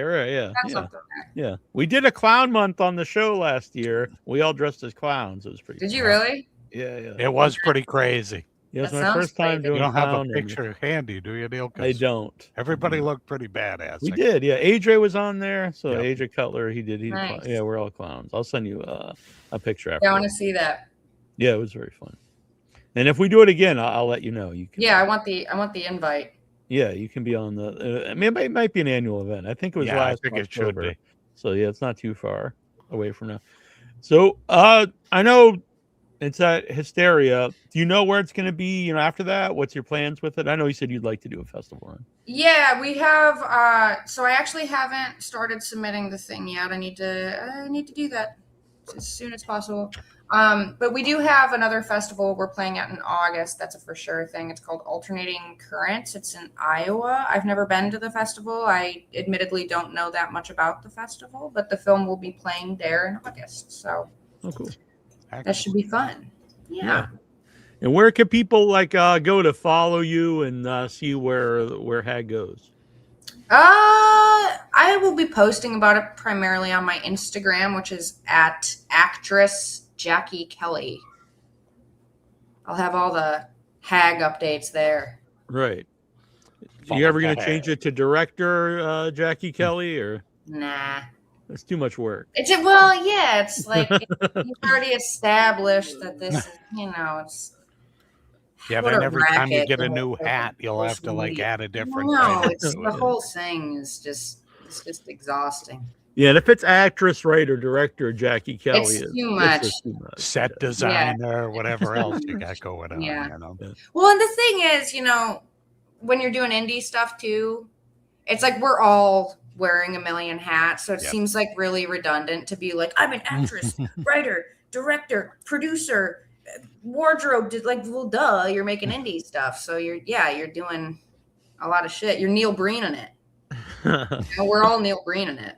yeah. We did a clown month on the show last year. We all dressed as clowns. It was pretty. Did you really? Yeah. It was pretty crazy. Yeah, it was my first time doing. You don't have a picture handy, do you, Neil? I don't. Everybody looked pretty badass. We did, yeah. AJ was on there, so Yep. AJ Cutler, he did. Nice. Yeah, we're all clowns. I'll send you a picture after. Yeah, I want to see that. Yeah, it was very fun. And if we do it again, I'll let you know. You can. Yeah, I want the invite. Yeah, you can be on the. I mean, it might be an annual event. I think it was last. I think it should be. So yeah, it's not too far away from now. So I know it's at Hysteria. Do you know where it's going to be? You know, after that, what's your plans with it? I know you said you'd like to do a festival run. Yeah, we have. So I actually haven't started submitting the thing yet. I need to do that as soon as possible. But we do have another festival we're playing at in August. That's a for sure thing. It's called Alternating Currents. It's in Iowa. I've never been to the festival. I admittedly don't know that much about the festival, but the film will be playing there in August. So cool. That should be fun. Yeah. And where can people go to follow you and see where HAG goes? I will be posting about it primarily on my Instagram, which is at actress Jackie Kelly. I'll have all the HAG updates there. Right. Are you ever going to change it to director Jackie Kelly or? Nah. That's too much work. It's like you've already established that this is, it's. Yeah, but every time you get a new hat, you'll have to add a different. No, it's the whole thing is just exhausting. Yeah, and if it's actress, writer, director Jackie Kelly, it's too much. Set designer, whatever else you got going on. Yeah. You know? Well, and the thing is, when you're doing indie stuff too, it's like we're all wearing a million hats, so it seems like really redundant to be like, I'm an actress, writer, director, producer, wardrobe. Well, duh, you're making indie stuff, so you're doing a lot of shit. You're Neil Breen in it. We're all Neil Breen in it.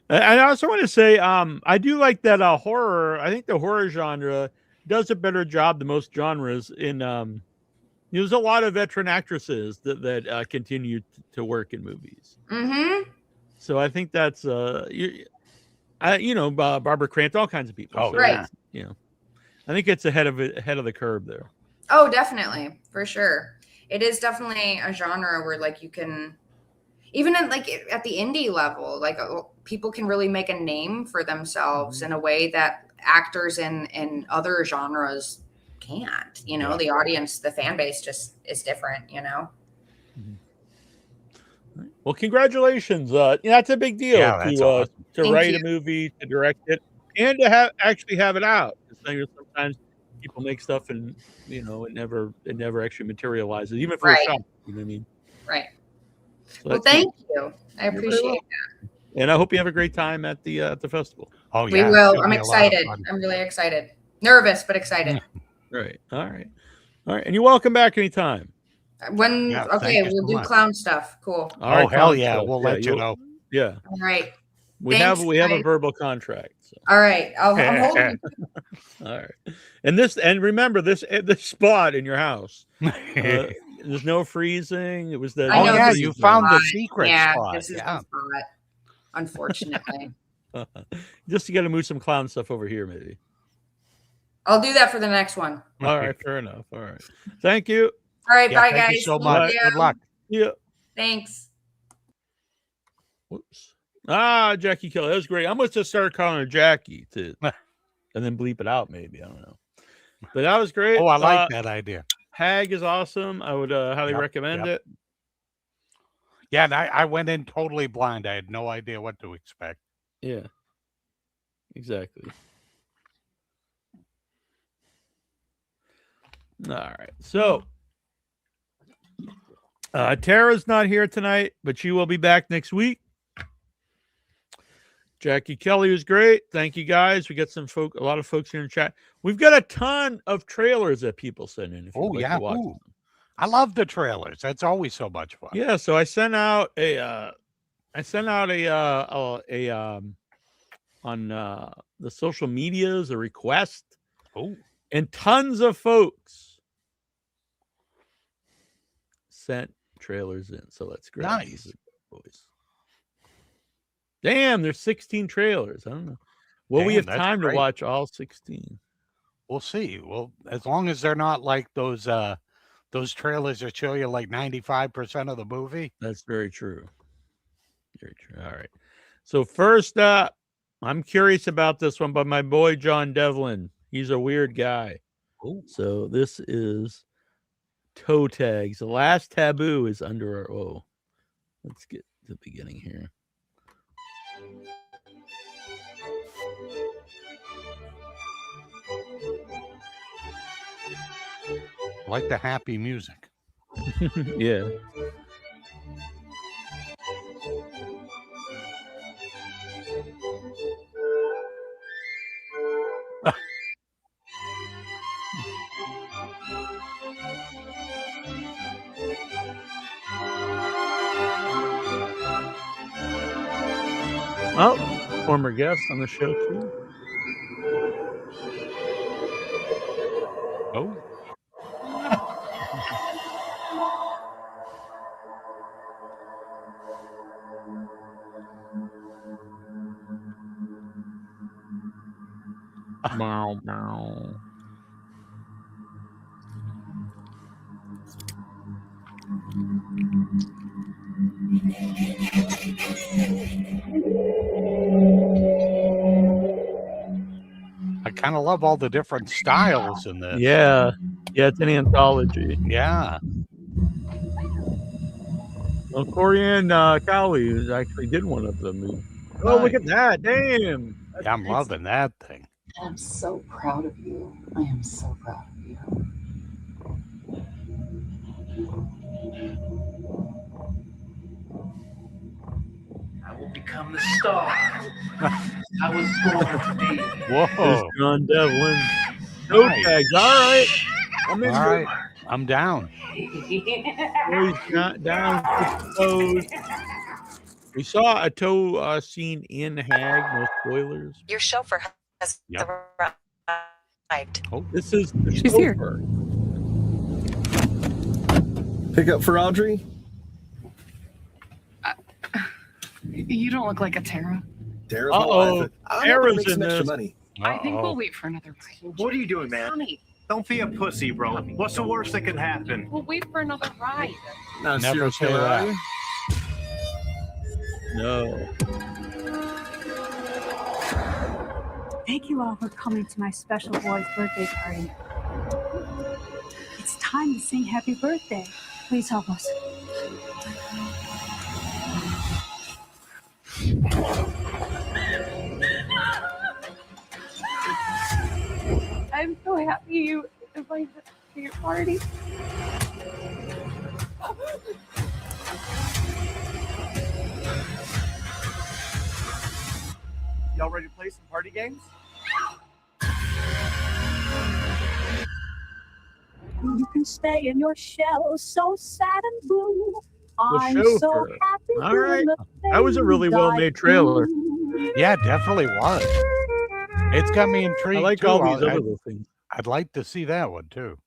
I also want to say, I do like that horror. I think the horror genre does a better job than most genres. There's a lot of veteran actresses that continue to work in movies. Mm-hmm. So I think that's Barbara Crampton, all kinds of people. Oh, so right. I think it's ahead of the curve there. Oh, definitely, for sure. It is definitely a genre where you can. Even at the indie level, people can really make a name for themselves in a way that actors in other genres can't. The audience, the fan base just is different. Well, congratulations! That's a big deal awesome. to write a movie, to direct it, and to actually have it out. Sometimes people make stuff and it never actually materializes, even for a shot. You know what I mean? Right. So well, thank you. I appreciate that. And I hope you have a great time at the festival. Oh, yeah. We will. I'm excited. I'm really excited. Nervous, but excited. Right. All right. And you're welcome back anytime. We'll do clown stuff. Cool. All right, hell yeah. We'll let you know. Yeah. All right. We have a verbal contract. So. All right, I'm holding. All right, and remember this spot in your house. There's no freezing. It was the. Oh yeah, you found the secret spot. This is the spot. Unfortunately, just you got to move some clown stuff over here, maybe. I'll do that for the next one. All right, fair enough. All right, thank you. All right, bye, thank guys. You so much. Good luck. Yeah. Thanks. Whoops. Jackie Kelly. That was great. I'm going to start calling her Jackie too, and then bleep it out. Maybe I don't know. But that was great. Oh, I like that idea. HAG is awesome. I would highly recommend it. Yeah, and I went in totally blind. I had no idea what to expect. Yeah. Exactly. All right. So Tara's not here tonight, but she will be back next week. Jackie Kelly was great. Thank you guys. We got a lot of folks here in chat. We've got a ton of trailers that people send in. I love the trailers. That's always so much fun. Yeah, so I sent out on the social medias a request. Oh, and tons of folks sent trailers in. So let's grab nice. Boys. Damn, there's 16 trailers. I don't know. Will we have time to watch all 16? We'll see. Well, as long as they're not like those trailers that show you like 95% of the movie. That's very true. Very true. All right. So first up, I'm curious about this one by my boy John Devlin. He's a weird guy. Ooh. So this is Toe Tags. The Last Taboo is under our O. Let's get to the beginning here. I like the happy music. Yeah. Oh, former guest on the show too. Oh. Bow, bow. I kind of love all the different styles in this. Yeah. Yeah, it's an anthology. Yeah. Well, Corianne Cowley actually did one of them. Oh, look at that. Damn. Yeah, I'm loving that thing. I'm so proud of you. I am so proud of you. I will become the star I was born to be. Whoa. There's John Devlin. Toe Tags. All right. I'm in. All right. I'm down. He's not down. Toes. We saw a toe scene in HAG. No spoilers. Your chauffeur has arrived. Oh, this is the She's chauffeur. here. Pick up for Audrey? You don't look like a Tara. Tara's my wife. Tara's make some in extra this. money. I think we'll wait for another ride. What are you doing, man? Honey, Don't be a pussy, bro. What's the worst that can happen? we'll wait for another ride. Not a Never serial say killer, that. are you? No. Thank you all for coming to my special boy's birthday party. It's time to sing happy birthday. Please help us. I'm so happy you invited us to your party. Y'all ready to play some party games? You can stay in your shell, so sad and blue. I'm so chauffeur. happy. All right. That was a really well-made trailer. Yeah, definitely was. It's got me intrigued. I like too. all these other little things. I'd like to see that one too.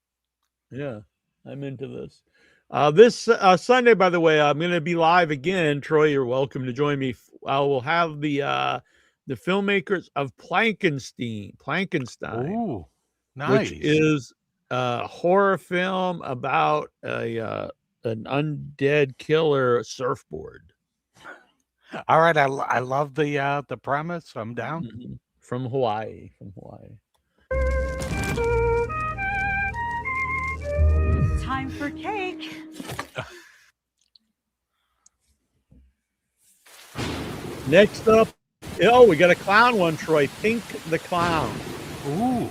Yeah, I'm into this. This Sunday, by the way, I'm going to be live again. Troy, you're welcome to join me. I will have the filmmakers of Plankenstein, Ooh, nice. which is a horror film about an undead killer surfboard. All right, I love the premise. I'm down. From Hawaii. Time for cake. Next up, we got a clown one, Troy. Pink the Clown. Ooh.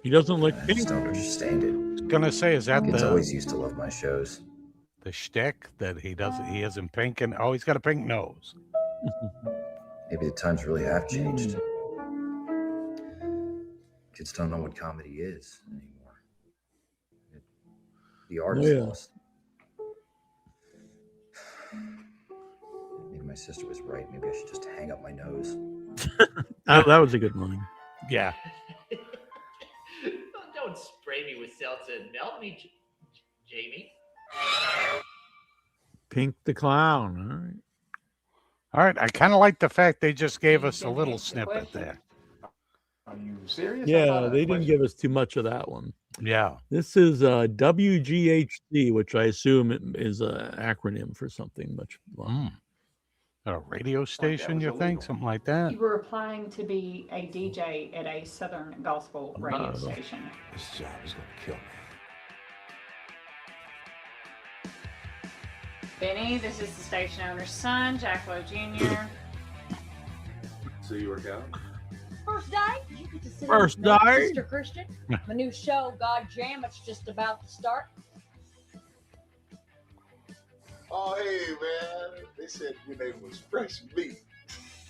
He doesn't look pink. I just don't understand it. I was gonna say, is that Kids always used to love my shows. The shtick that he doesn't? He isn't pink, and he's got a pink nose. Maybe the times really have changed. Kids don't know what comedy is anymore. The art is lost. Maybe my sister was right. Maybe I should just hang up my nose. That was a good line. Yeah. Don't spray me with seltzer and melt me, Jamie. Pink the Clown. All right. I kind of like the fact they just gave us a little snippet there. Are you serious? Yeah, they didn't give us too much of that one. Yeah. This is WGHC, which I assume is an acronym for something much longer. A radio station, you think? Something like that? You were applying to be a DJ at a Southern gospel radio station. This job is going to kill me. Benny, this is the station owner's son, Jack Lowe Jr. So you work out? First day, you get to sit First in day. Mr. Christian. My new show, God Jam, it's just about to start. Oh, hey, man. They said your name was Fresh Meat.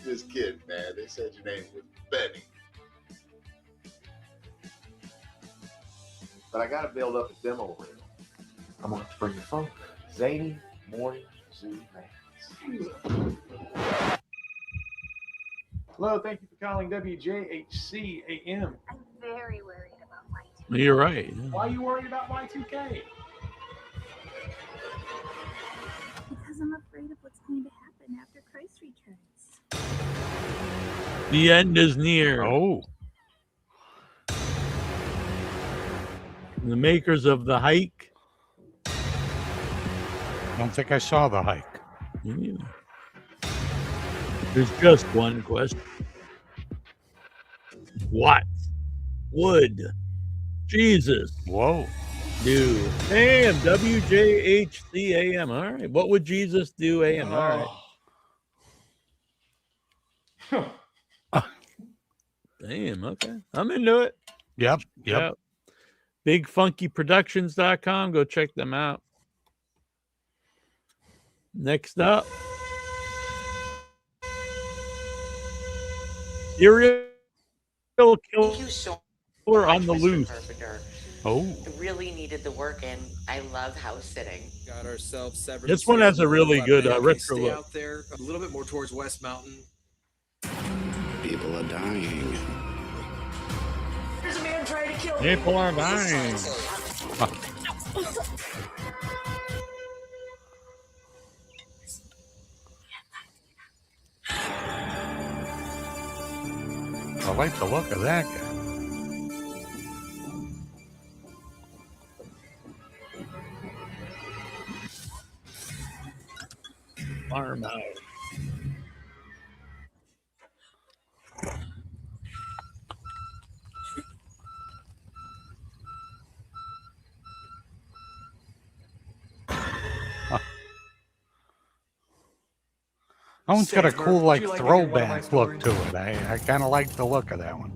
Just kidding, man. They said your name was Benny. But I got to build up a demo reel. I'm going to have to bring the funk. Zany Morning Zoo Bands. Hello, thank you for calling WJHC AM. I'm very worried about Y2K. You're right. Why are you worried about Y2K? Because I'm afraid of what's going to happen after Christ returns. The end is near. Oh. The makers of The Hike. I don't think I saw The Hike. Me neither. There's just one question. What would Jesus do? AM, WJHC AM. All right. What would Jesus do? AM. All right. Damn. Okay. I'm into it. Yep. BigFunkyProductions.com. Go check them out. Next up. Serial killer on the loose. Oh. I really needed the work, and I love house sitting. Got ourselves severed. This one has a really good retro Stay look. out there a little bit more towards West Mountain. People are dying. There's a man trying to kill me. People are dying. I like the look of that guy. Farmhouse. That one's got a cool, like, throwback look to it. I kind of like the look of that one.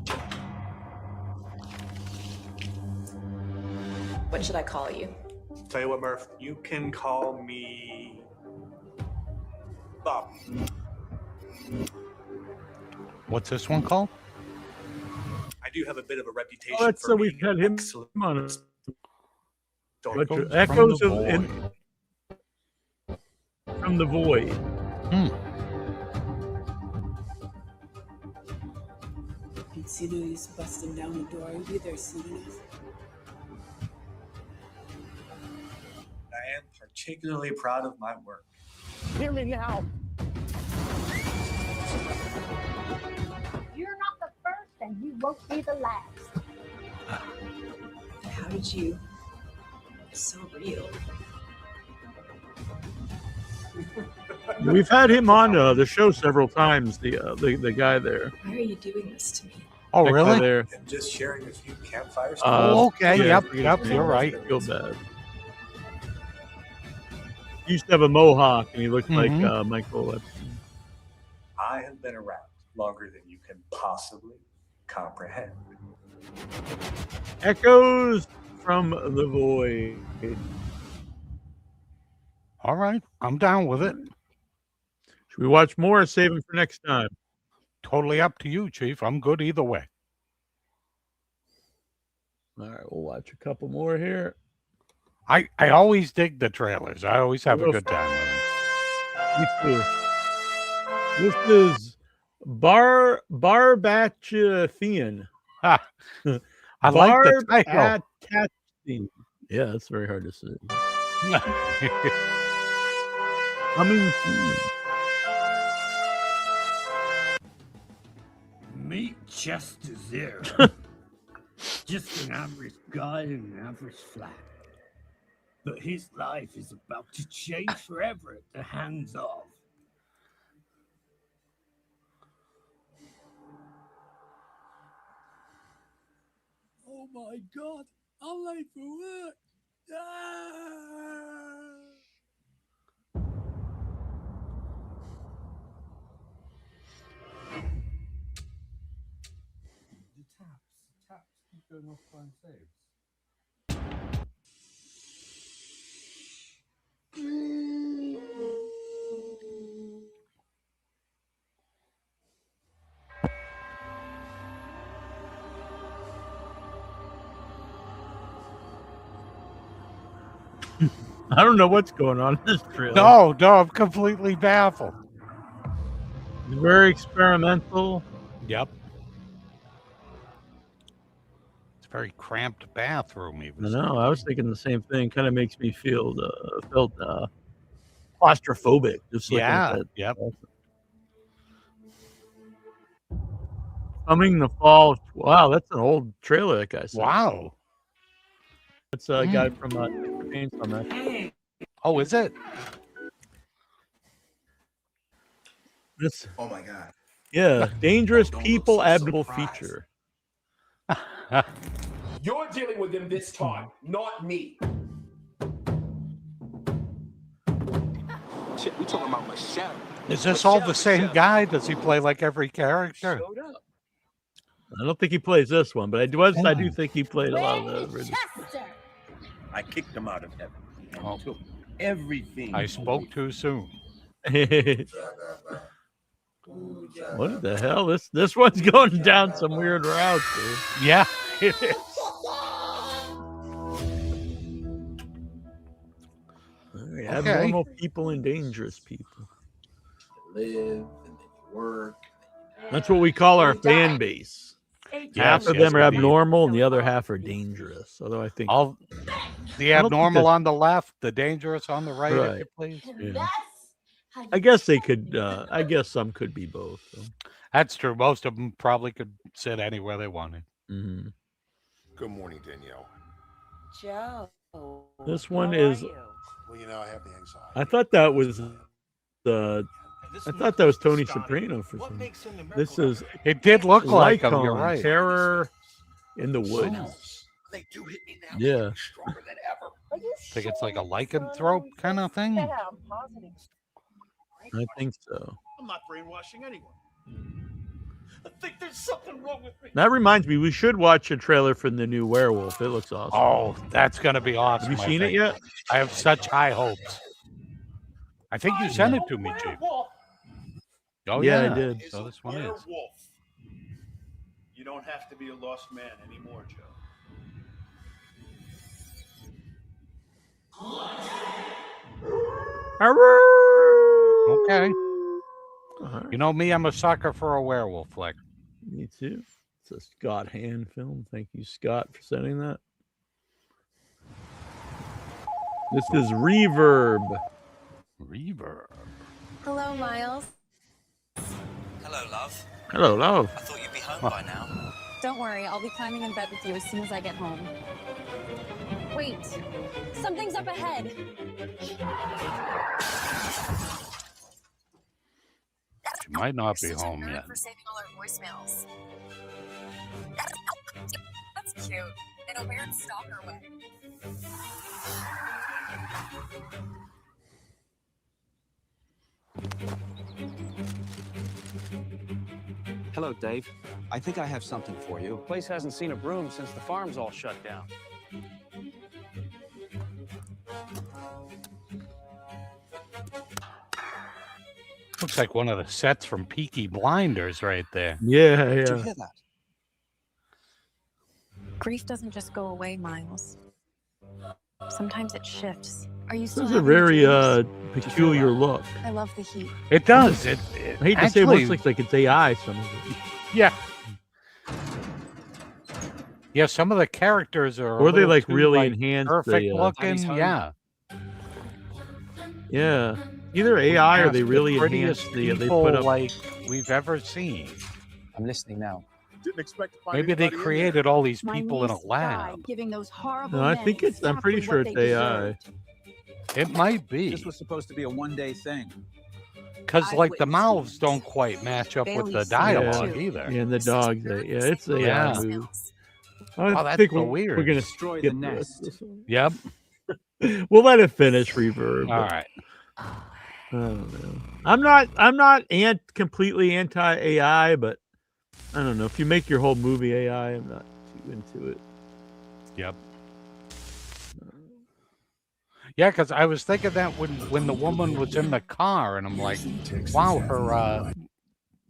What should I call you? Tell you what, Murph, you can call me Bob. What's this one called? I do have a bit of a reputation Oh, that's for so being we've had him excellent. on it. Echoes Echoes from of the from the void. Considers busting down the door with their soon. I am particularly proud of my work. Hear me now. You're not the first, and you won't be the last. How did you? So real. We've had him on the show several times. The guy there. Why are you doing this to me? Oh, That guy really? There. And just sharing a few campfire stories. Oh, okay. Yeah, Yep. You're right. I feel bad. He used to have a mohawk, and he looked like Michael Epstein. I have been around longer than you can possibly comprehend. Echoes from the void. All right. I'm down with it. Should we watch more or save him for next time? Totally up to you, Chief. I'm good either way. All right, we'll watch a couple more here. I always dig the trailers. I always have a good time with them. Me too. This is Barbatchian. I like the title. Barbatchian. Yeah, that's very hard to say. Coming soon. Meet Chester there. Just an average guy in an average flat. But his life is about to change forever at the hands of. Oh my God, I'm late for work. Ah! The taps keep going off by saves. I don't know what's going on in this trailer. No, I'm completely baffled. It's very experimental. Yep. It's a very cramped bathroom, even. I know. I was thinking the same thing. Kind of makes me felt claustrophobic. Just looking at that. Yep. Coming the fall. Wow, that's an old trailer. That guy said. Wow. That's a guy from Pains on that. Oh, is it? This. Oh my God. Yeah, dangerous people, abnormal feature. You're dealing with him this time, not me. Shit, we talking about Michelle. Is this all the same guy? Does he play like every character? I don't think he plays this one, but I do think he played a lot of the original. I kicked him out of heaven. Oh. Took everything. I spoke too soon. What the hell? This one's going down some weird route, dude. Yeah, it is. Right, abnormal people and dangerous people. Live and then you work. That's what we call our fan base. Half of them are indeed. abnormal, and the other half are dangerous. Although I think All the abnormal on the left, the dangerous on the right, if you please. Yeah. I guess they could. I guess some could be both. So. That's true. Most of them probably could sit anywhere they wanted. Mm-hmm. Good morning, Danielle. Joe. This one is. Well, you know, I have the anxiety. I thought that was the. I thought that was Tony Soprano for some. This is. It did look like him. You're Lycon, right. Terror in the Woods. They do hit me now. Yeah. Stronger than ever. I think it's like a lycanthrope kind of thing. I think so. I'm not brainwashing anyone. I think there's something wrong with me. That reminds me, we should watch a trailer for the new Werewolf. It looks awesome. Oh, that's gonna be awesome. Have you seen it yet? I have such high hopes. I think you sent it to me, Chief. Oh yeah, yeah, I did. So this one is. Werewolf. You don't have to be a lost man anymore, Joe. Okay. You know me, I'm a sucker for a werewolf flick. Me too. It's a Scott Hand film. Thank you, Scott, for sending that. This is Reverb. Reverb. Hello, Miles. Hello, love. Hello, love. I thought you'd be home by now. Don't worry, I'll be climbing in bed with you as soon as I get home. Wait, something's up ahead. She might not be home yet. For saving all our voicemails. That's cute. In a weird stalker way. Hello, Dave. I think I have something for you. Place hasn't seen a broom since the farm's all shut down. Looks like one of the sets from Peaky Blinders right there. Yeah, Did you yeah. hear that? Grief doesn't just go away, Miles. Sometimes it shifts. Are you still This is a having very dreams? peculiar look. I love the heat. It does. I hate to say it looks like it's AI. Some of it. Yeah. Yeah, some of the characters are. Or they like too, really enhance perfect the looking. Yeah. Yeah. Either AI or they really enhance the. They put up like we've ever seen. I'm listening now. Didn't expect to find Maybe they anybody in created all these My people in a niece lab. died giving those horrible No, I men think it's. I'm pretty exactly sure what it's they AI. deserved. It might be. This was supposed to be a one-day thing. Because like the mouths don't quite match up with the dialogue either. Yeah, and the dogs. Yeah, it's AI Yeah. movie. Oh, that's think so we're weird. gonna Destroy skip the the rest nest. of this. Yep. We'll let it finish, Reverb. All right. I don't know. I'm not completely anti AI, but I don't know. If you make your whole movie AI, I'm not too into it. Yep. Yeah, because I was thinking that when the woman was in the car, and I'm like, wow,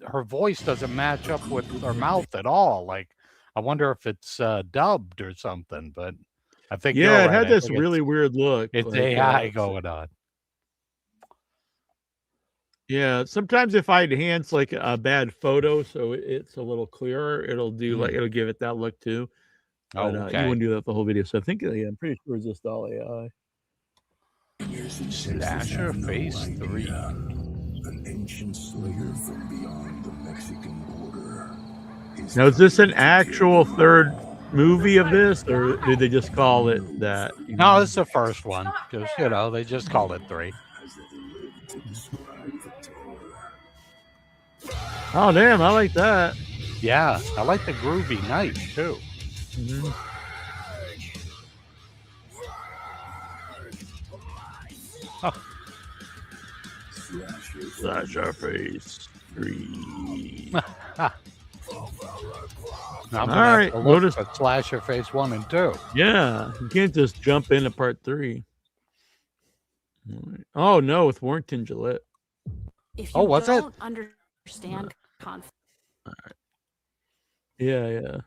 her voice doesn't match up with her mouth at all. Like, I wonder if it's dubbed or something. But I think Yeah, you're it right. had I this think really weird look. It's like, AI going on. Yeah, sometimes if I enhance like a bad photo so it's a little clearer, it'll do like it'll give it that look too. But, you Okay. wouldn't do that the whole video. So I think I'm pretty sure it's just all AI. Slasher Phase 3. An ancient slayer from beyond the Mexican border. Now, is this an actual third movie of this, or did they just call it that? No, this is the first one. Just, they just called it 3. Oh, damn, I like that. Yeah, I like the groovy knife too. Mhm. Slasher Phase 3. All right, notice at Slasher Phase 1 and 2. Yeah, you can't just jump into part 3. Oh no, with Warrington Gillette. If Oh, you was it? don't understand conflict. Yeah.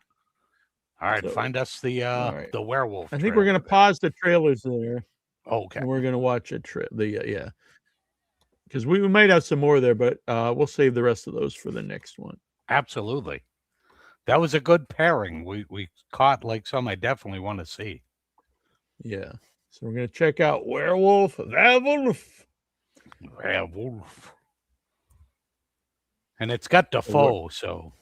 All right, So- find us the right. the werewolf. I think we're gonna pause the trailers there. Okay. And we're gonna watch because we might have some more there, but we'll save the rest of those for the next one. Absolutely. That was a good pairing. We caught like some I definitely want to see. Yeah. So we're gonna check out Werewolf. And it's got Defoe, so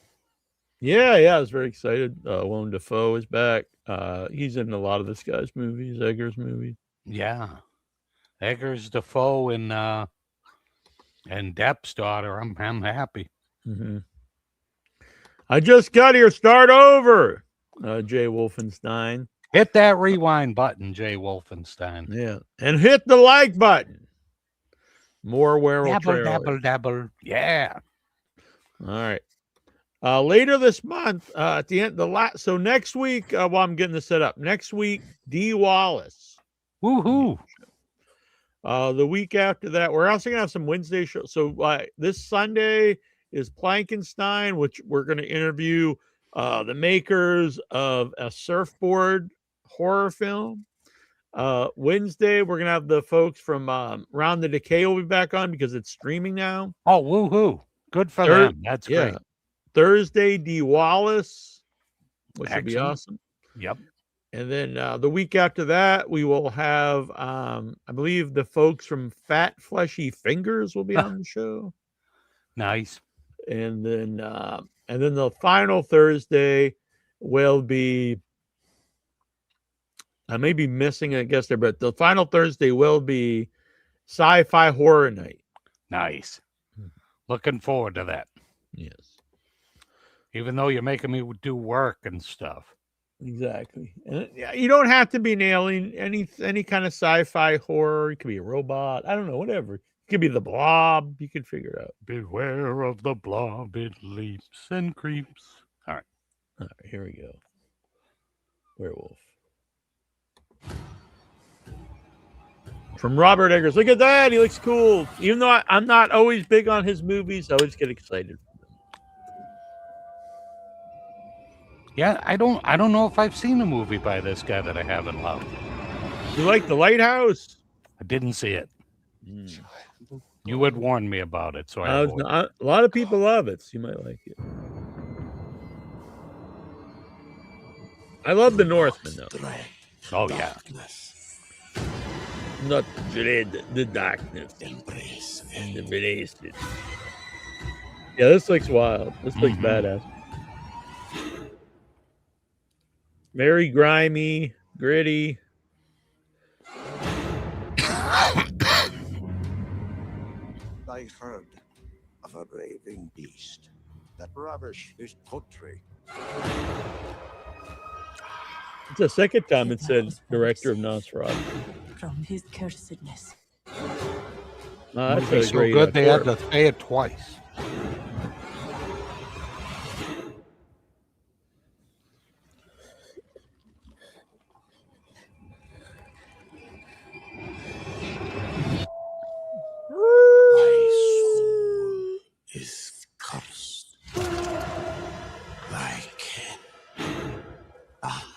Yeah, I was very excited. Willem Dafoe is back. He's in a lot of this guy's movies, Eggers movies. yeah. Eggers, Defoe, and Depp's daughter. I'm happy. Mm-hmm. I just got here. Start over. Jay Wolfenstein. Hit that rewind button, Jay Wolfenstein. Yeah, and hit the like button. More werewolf Dabble, trailers. dabble, dabble. Yeah. All right. Later this month, at the end, so next week, while I'm getting this set up, next week, D. Wallace. Woohoo! The week after that, we're also gonna have some Wednesday shows. So this Sunday is Plankenstein, which we're gonna interview the makers of a surfboard horror film. Wednesday, we're gonna have the folks from Round the Decay will be back on because it's streaming now. Oh, woohoo! Good for them. That's great. Thursday, D. Wallace, which will be Excellent. awesome. Yep. And then the week after that, we will have, I believe, the folks from Fat Fleshy Fingers will be on the show. Nice. And then the final Thursday will be, I may be missing a guest there, but the final Thursday will be Sci-Fi Horror Night. Nice. Looking forward to that. Yes. Even though you're making me do work and stuff. Exactly. And you don't have to be nailing any kind of sci-fi horror. It could be a robot. I don't know, whatever. It could be the Blob. You can figure it out. Beware of the blob. It leaps and creeps. All right. All right, here we go. Werewolf. From Robert Eggers. Look at that. He looks cool. Even though I'm not always big on his movies, I always get excited. Yeah, I don't know if I've seen a movie by this guy that I haven't loved. You like The Lighthouse? I didn't see it. You had warned me about it, so a lot of people love it, so you might like it. I love The Northman, though. Oh, yeah. Not dread the darkness. Embrace it. Yeah, this looks wild. This looks badass. Very grimy, gritty. I heard of a raving beast. That rubbish is poetry. It's the second time it said director of Nosferatu. From his cursedness. That's It's so good they had to say it twice. Is cursed. Like it.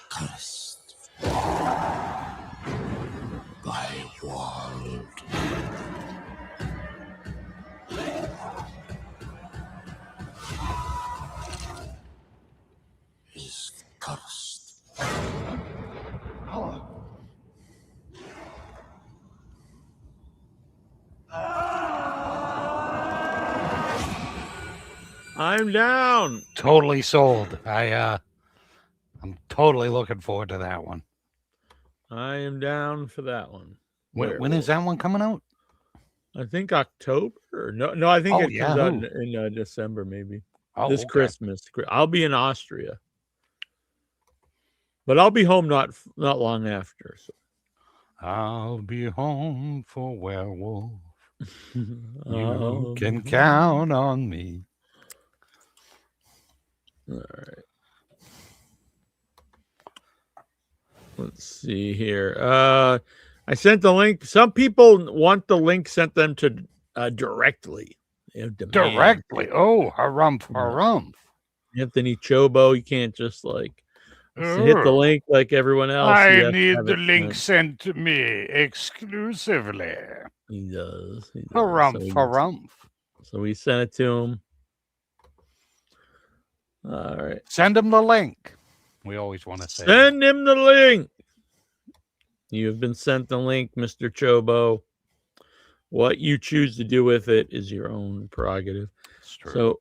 Cursed. By world. Is cursed. I'm down. Totally sold. I'm totally looking forward to that one. I am down for that one. When is that one coming out? I think October. No, I think it comes out in December, maybe. This Christmas. I'll be in Austria, but I'll be home not long after. So. I'll be home for werewolf. You can count on me. All right. Let's see here. I sent the link. Some people want the link sent them to directly. Directly? Oh, harumph. Anthony Chobo, you can't just hit the link like everyone else. I need the link sent to me exclusively. He does. Harumph. So we sent it to him. All right. Send him the link. We always want to say send him the link. You have been sent the link, Mr. Chobo. What you choose to do with it is your own prerogative. So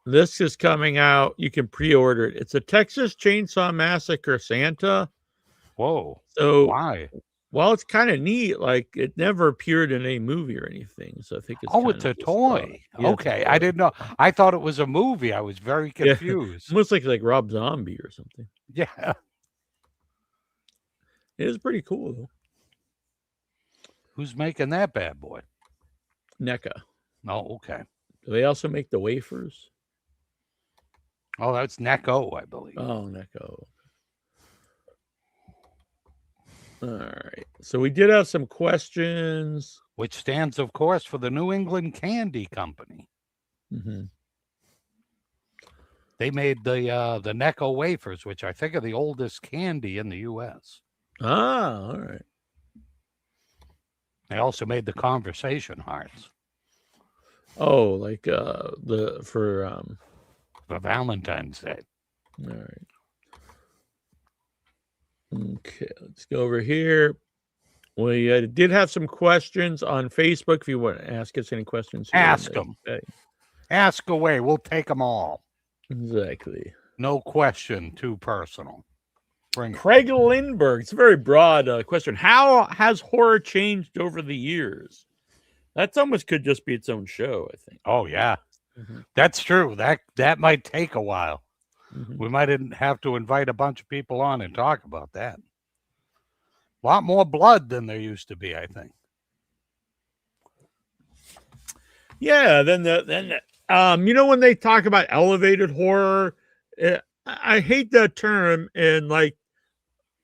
this is coming out. You can pre-order it. It's a Texas Chainsaw Massacre Santa. Whoa. So why? Well, it's kind of neat. Like it never appeared in a movie or anything. So I think it's it's a toy. Okay. I didn't know. I thought it was a movie. I was very confused. Yeah. Almost like Rob Zombie or something. Yeah. It is pretty cool though. Who's making that bad boy? NECA. Oh, okay. Do they also make the wafers? Oh, that's Necco, I believe. Oh, Necco. All right. So we did have some questions. Which stands, of course, for the New England Candy Company. Mm-hmm. They made the Necco wafers, which I think are the oldest candy in the U.S. Ah, all right. They also made the conversation hearts. Oh, like for Valentine's Day. All right. Okay, let's go over here. We did have some questions on Facebook. If you want to ask us any questions, ask them. Ask away. We'll take them all. Exactly. No question too personal. Bring Craig Lindbergh. It's a very broad question. How has horror changed over the years? That almost could just be its own show, I think. Oh, yeah. Mm-hmm. That's true. That might take a while. Mm-hmm. We might have to invite a bunch of people on and talk about that. A lot more blood than there used to be, I think. Yeah, then when they talk about elevated horror, I hate that term, and like,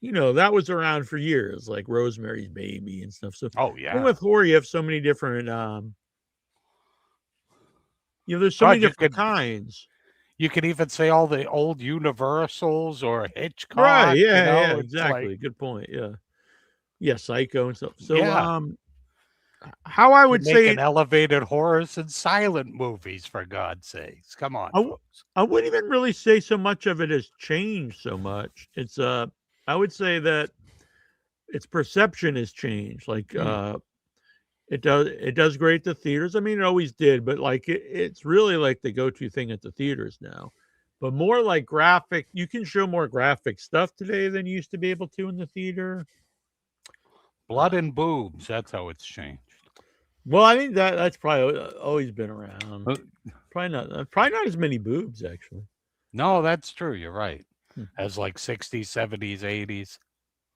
that was around for years, like Rosemary's Baby and stuff. So, oh yeah, with horror, you have so many different, there's so many different kinds. You could even say all the old Universals or Hitchcock. Right? Yeah, exactly. Like, good point. Yeah, Psycho and stuff. So, yeah. How I would say elevated horrors and silent movies, for God's sakes. Come on, folks. I wouldn't even really say so much of it has changed so much. It's I would say that its perception has changed. Like it does great at the theaters. I mean, it always did, but like it's really like the go-to thing at the theaters now. But more like graphic, you can show more graphic stuff today than you used to be able to in the theater. Blood and boobs, that's how it's changed. Well, I think that's probably always been around. Probably not as many boobs, actually. No, that's true. You're right. As like 60s, 70s, 80s.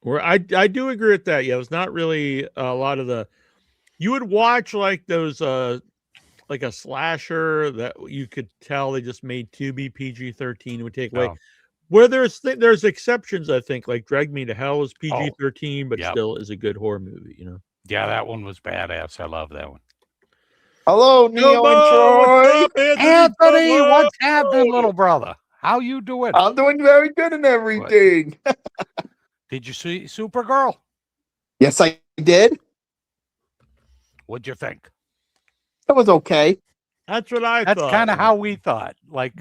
Where I do agree with that. Yeah, it was not really a lot of the. You would watch like those, like a slasher that you could tell they just made to be PG-13. It would take away. Where there's exceptions, I think, like Drag Me to Hell is PG-13, but still is a good horror movie, Yeah, that one was badass. I love that one. Hello, Neil and Troy. Up, Anthony, what's happening, little brother? How you doing? I'm doing very good and everything. Did you see Supergirl? Yes, I did. What'd you think? It was okay. That's what I thought. That's kind of how we thought. Like,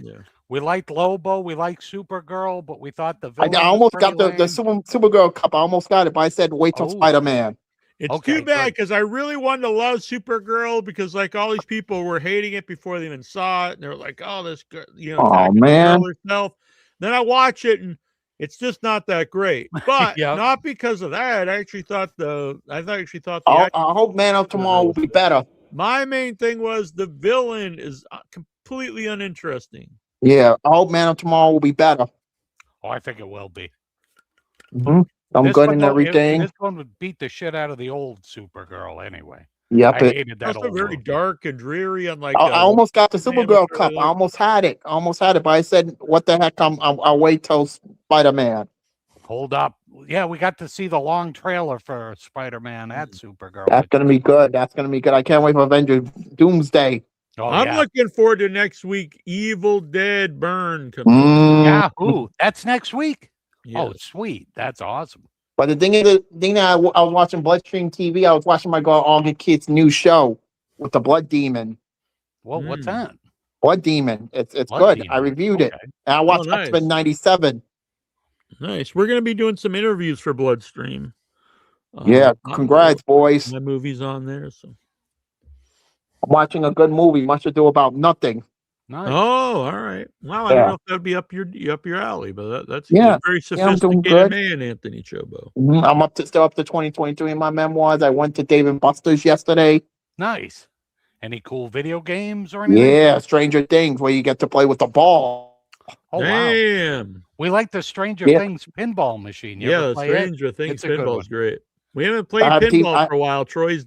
we liked Lobo, we liked Supergirl, but we thought the villain I almost got the Supergirl cup. I almost got it, but I said wait till Spider-Man. It's too bad because I really wanted to love Supergirl because like all these people were hating it before they even saw it, and they were like, "Oh, this girl, oh man." Herself. Then I watch it and it's just not that great. But not because of that. I actually thought I hope Man of Tomorrow will be better. My main thing was the villain is completely uninteresting. Yeah, I hope Man of Tomorrow will be better. Oh, I think it will be. Mm-hmm. I'm good and everything. This one would beat the shit out of the old Supergirl anyway. Yep. I hated that also very dark and dreary. And like I almost got the Supergirl cup. I almost had it. But I said, "What the heck? I'll wait till Spider-Man." Hold up. Yeah, we got to see the long trailer for Spider-Man and Supergirl. That's gonna be good. I can't wait for Avengers Doomsday. Oh, I'm looking forward to next week. Evil Dead Burn. Yahoo! That's next week. Yes. Oh, sweet. That's awesome. But the thing that I was watching Bloodstream TV. I was watching my girl All Get Kids' new show with the Blood Demon. Well, what's that? Blood Demon. It's good. Demon. I reviewed it. And I watched X-Men 97. Nice. We're gonna be doing some interviews for Bloodstream. Yeah, congrats, boys. My movie's on there, so I'm watching a good movie. Much Ado About Nothing. Nice. Oh, all right. Well, I don't know if that'd be up your alley, but that's a very sophisticated man, Anthony Chobo. I'm still up to 2023 in my memoirs. I went to Dave & Buster's yesterday. Nice. Any cool video games or anything? Yeah, Stranger Things, where you get to play with the ball. Oh, damn. Wow. We like the Stranger Things pinball machine. The Stranger Things pinball is great. We haven't played pinball for a while. Troy's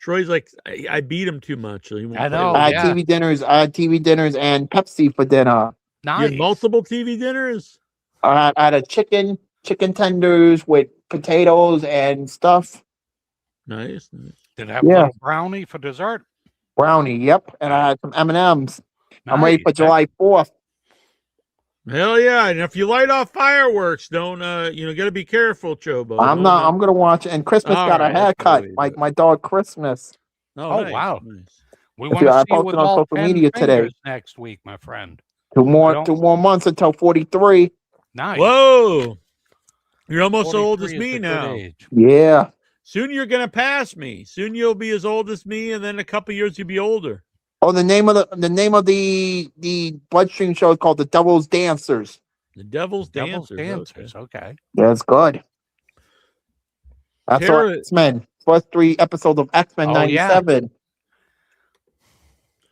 Troy's like, I beat him too much. So he won't I play know. with I me. had TV dinners. I had TV dinners and Pepsi for dinner. You had Nice. multiple TV dinners? I had a chicken tenders with potatoes and stuff. Nice. Did it have a Yeah. little brownie for dessert? Brownie, yep. And I had some M&Ms. I'm ready Nice. for July 4th. Hell yeah! And if you light off fireworks, don't got to be careful, Chobo. I'm not. I'm gonna watch it. And Christmas All got right, a that's the haircut. way to My dog Christmas. Oh, nice, wow. nice. We If want to I see you posted with on all social 10 media today. fingers next week, my friend. Two don't- more months until 43. Nice. Whoa! You're almost as old 43 as is me a good now. age. Yeah. Soon you're gonna pass me. Soon you'll be as old as me, and then in a couple years you'll be older. Oh, the name of the Bloodstream show is called The Devil's Dancers. The Devil's Devil's Dancers. Dancers. Okay. Yeah, it's good. That's all Tara- X-Men. First 3 episodes of X-Men Oh, yeah. 97.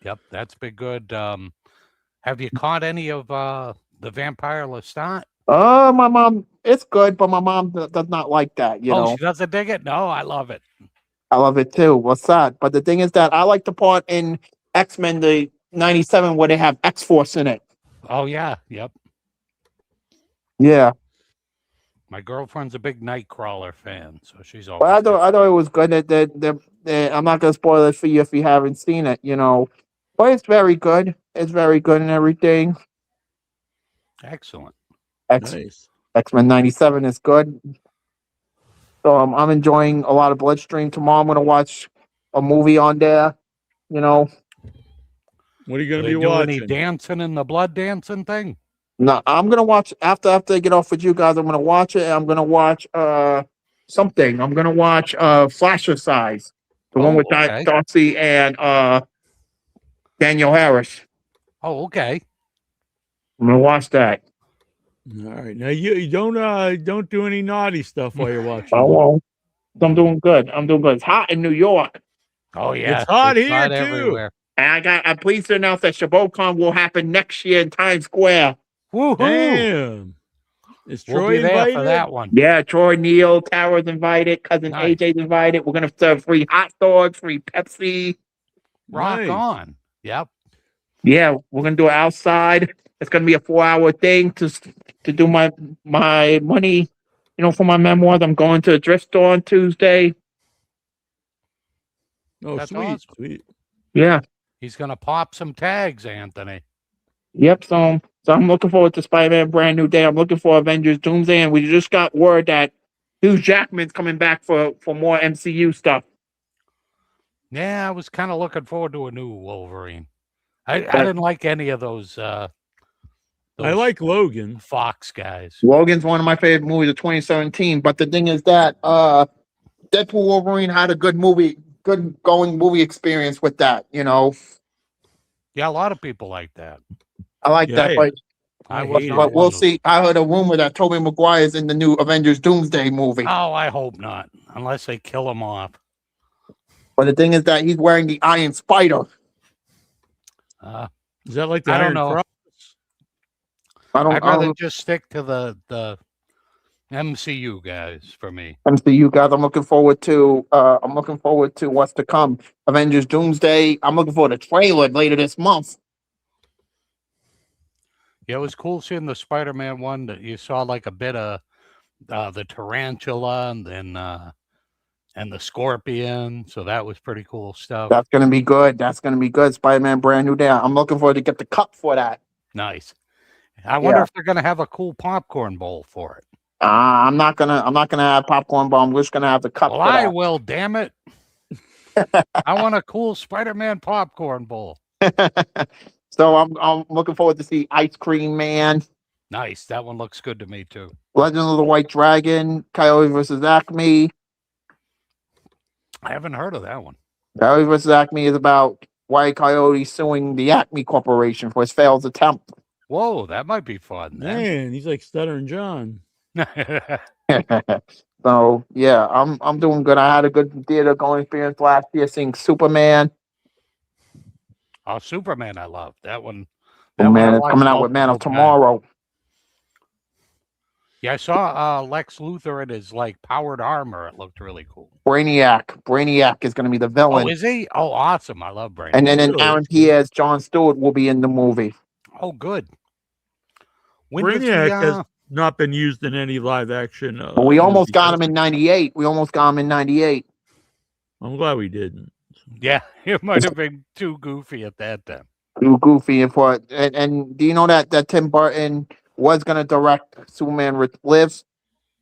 Yep, that's been good. Have you caught any of the Vampire Lestat? My mom, it's good, but my mom does not like that, you know. She doesn't dig it? No, I love it. I love it too. What's that? But the thing is that I like the part in X-Men the 97 where they have X-Force in it. Oh, yeah. Yep. Yeah. My girlfriend's a big Nightcrawler fan, so she's all. But I thought it was good. I'm not gonna spoil it for you if you haven't seen it, you know. But it's very good. It's very good and everything. Excellent. Nice. X-Men 97 is good. So I'm enjoying a lot of Bloodstream. Tomorrow I'm gonna watch a movie on there. You know. What are you gonna Do be they do watching? any dancing in the blood dancing thing? No, I'm gonna watch after I get off with you guys. I'm gonna watch it. And I'm gonna watch something. I'm gonna watch Flasher Size, the one with okay. Darcy and Daniel Harris. Oh, okay. I'm gonna watch that. All right. Now you don't do any naughty stuff while you're watching. I won't. I'm doing good. I'm doing good. It's hot in New York. Oh yeah, It's hot here hot too. everywhere. And I'm pleased to announce that ShabboCon will happen next year in Times Square. Woohoo! Damn. Is We'll Troy be there invited? for that one. Yeah, Troy, Neal, Tara's invited. Cousin Nice. AJ's invited. We're gonna serve free hot dogs, free Pepsi. Rock Nice. on. Yep. Yeah, we're gonna do it outside. It's gonna be a 4-hour thing to do my money, you know, for my memoirs. I'm going to a thrift store on Tuesday. Oh, That's sweet, awesome. sweet. Yeah. He's gonna pop some tags, Anthony. Yep. So I'm looking forward to Spider-Man Brand New Day. I'm looking for Avengers Doomsday, and we just got word that Hugh Jackman's coming back for more MCU stuff. Yeah, I was kind of looking forward to a new Wolverine. I didn't like any of those. I like Logan. Fox guys. Logan's one of my favorite movies of 2017. But the thing is that Deadpool Wolverine had a good going movie experience with that. You know, Yeah, a lot of people like that. I like that. But But we'll see. I heard a rumor that Tobey Maguire is in the new Avengers Doomsday movie. Oh, I hope not, unless they kill him off. But the thing is that he's wearing the Iron Spider. Is that like the I don't Iron know. Cross? I'd rather just stick to the MCU guys for me. MCU guys, I'm looking forward to what's to come. Avengers Doomsday. I'm looking for the trailer later this month. Yeah, it was cool seeing the Spider-Man one that you saw like a bit of the tarantula and then and the scorpion. So that was pretty cool stuff. That's gonna be good. Spider-Man Brand New Day. I'm looking forward to get the cup for that. Nice. I wonder if they're gonna have a cool popcorn bowl for it. I'm not gonna have popcorn bowl. I'm just gonna have the cup. Well, for I that. will. Damn it! I want a cool Spider-Man popcorn bowl. So I'm looking forward to see Ice Cream Man, Nice. That one looks good to me too. Legend of the White Dragon, Coyote versus Acme. I haven't heard of that one. Coyote versus Acme is about White Coyote suing the Acme Corporation for his failed attempt. Whoa, that might be fun. Then. Man, he's like Stuttering John. So yeah, I'm doing good. I had a good theater going experience last year seeing Superman. Oh, Superman, I love that one. Oh, man, it's coming out with Man of Tomorrow. Yeah, I saw Lex Luthor in his like powered armor. It looked really cool. Brainiac is going to be the villain. Oh, is he? Oh, awesome! I love Brainiac. And then Aaron Diaz, Jon Stewart will be in the movie. Oh, good. Brainiac has not been used in any live action. But we almost got him in '98. I'm glad we didn't. Yeah, it might have been too goofy at that time. Too goofy and do you know that Tim Burton was going to direct Superman Lives?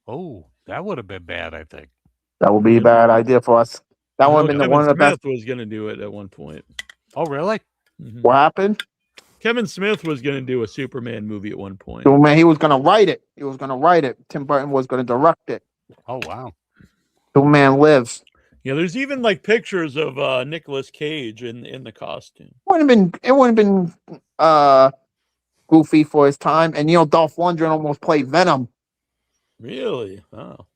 Oh, that would have been bad, I think. That would be a bad idea for us. That would have been one of the best. Smith was going to do it at one point. Oh, really? Mm-hmm. What happened? Kevin Smith was going to do a Superman movie at one point. Superman, he was going to write it. Tim Burton was going to direct it. Oh, wow. Superman Lives. Yeah, there's even like pictures of Nicolas Cage in the costume. It wouldn't have been goofy for his time. And Dolph Lundgren almost played Venom. Really? Oh.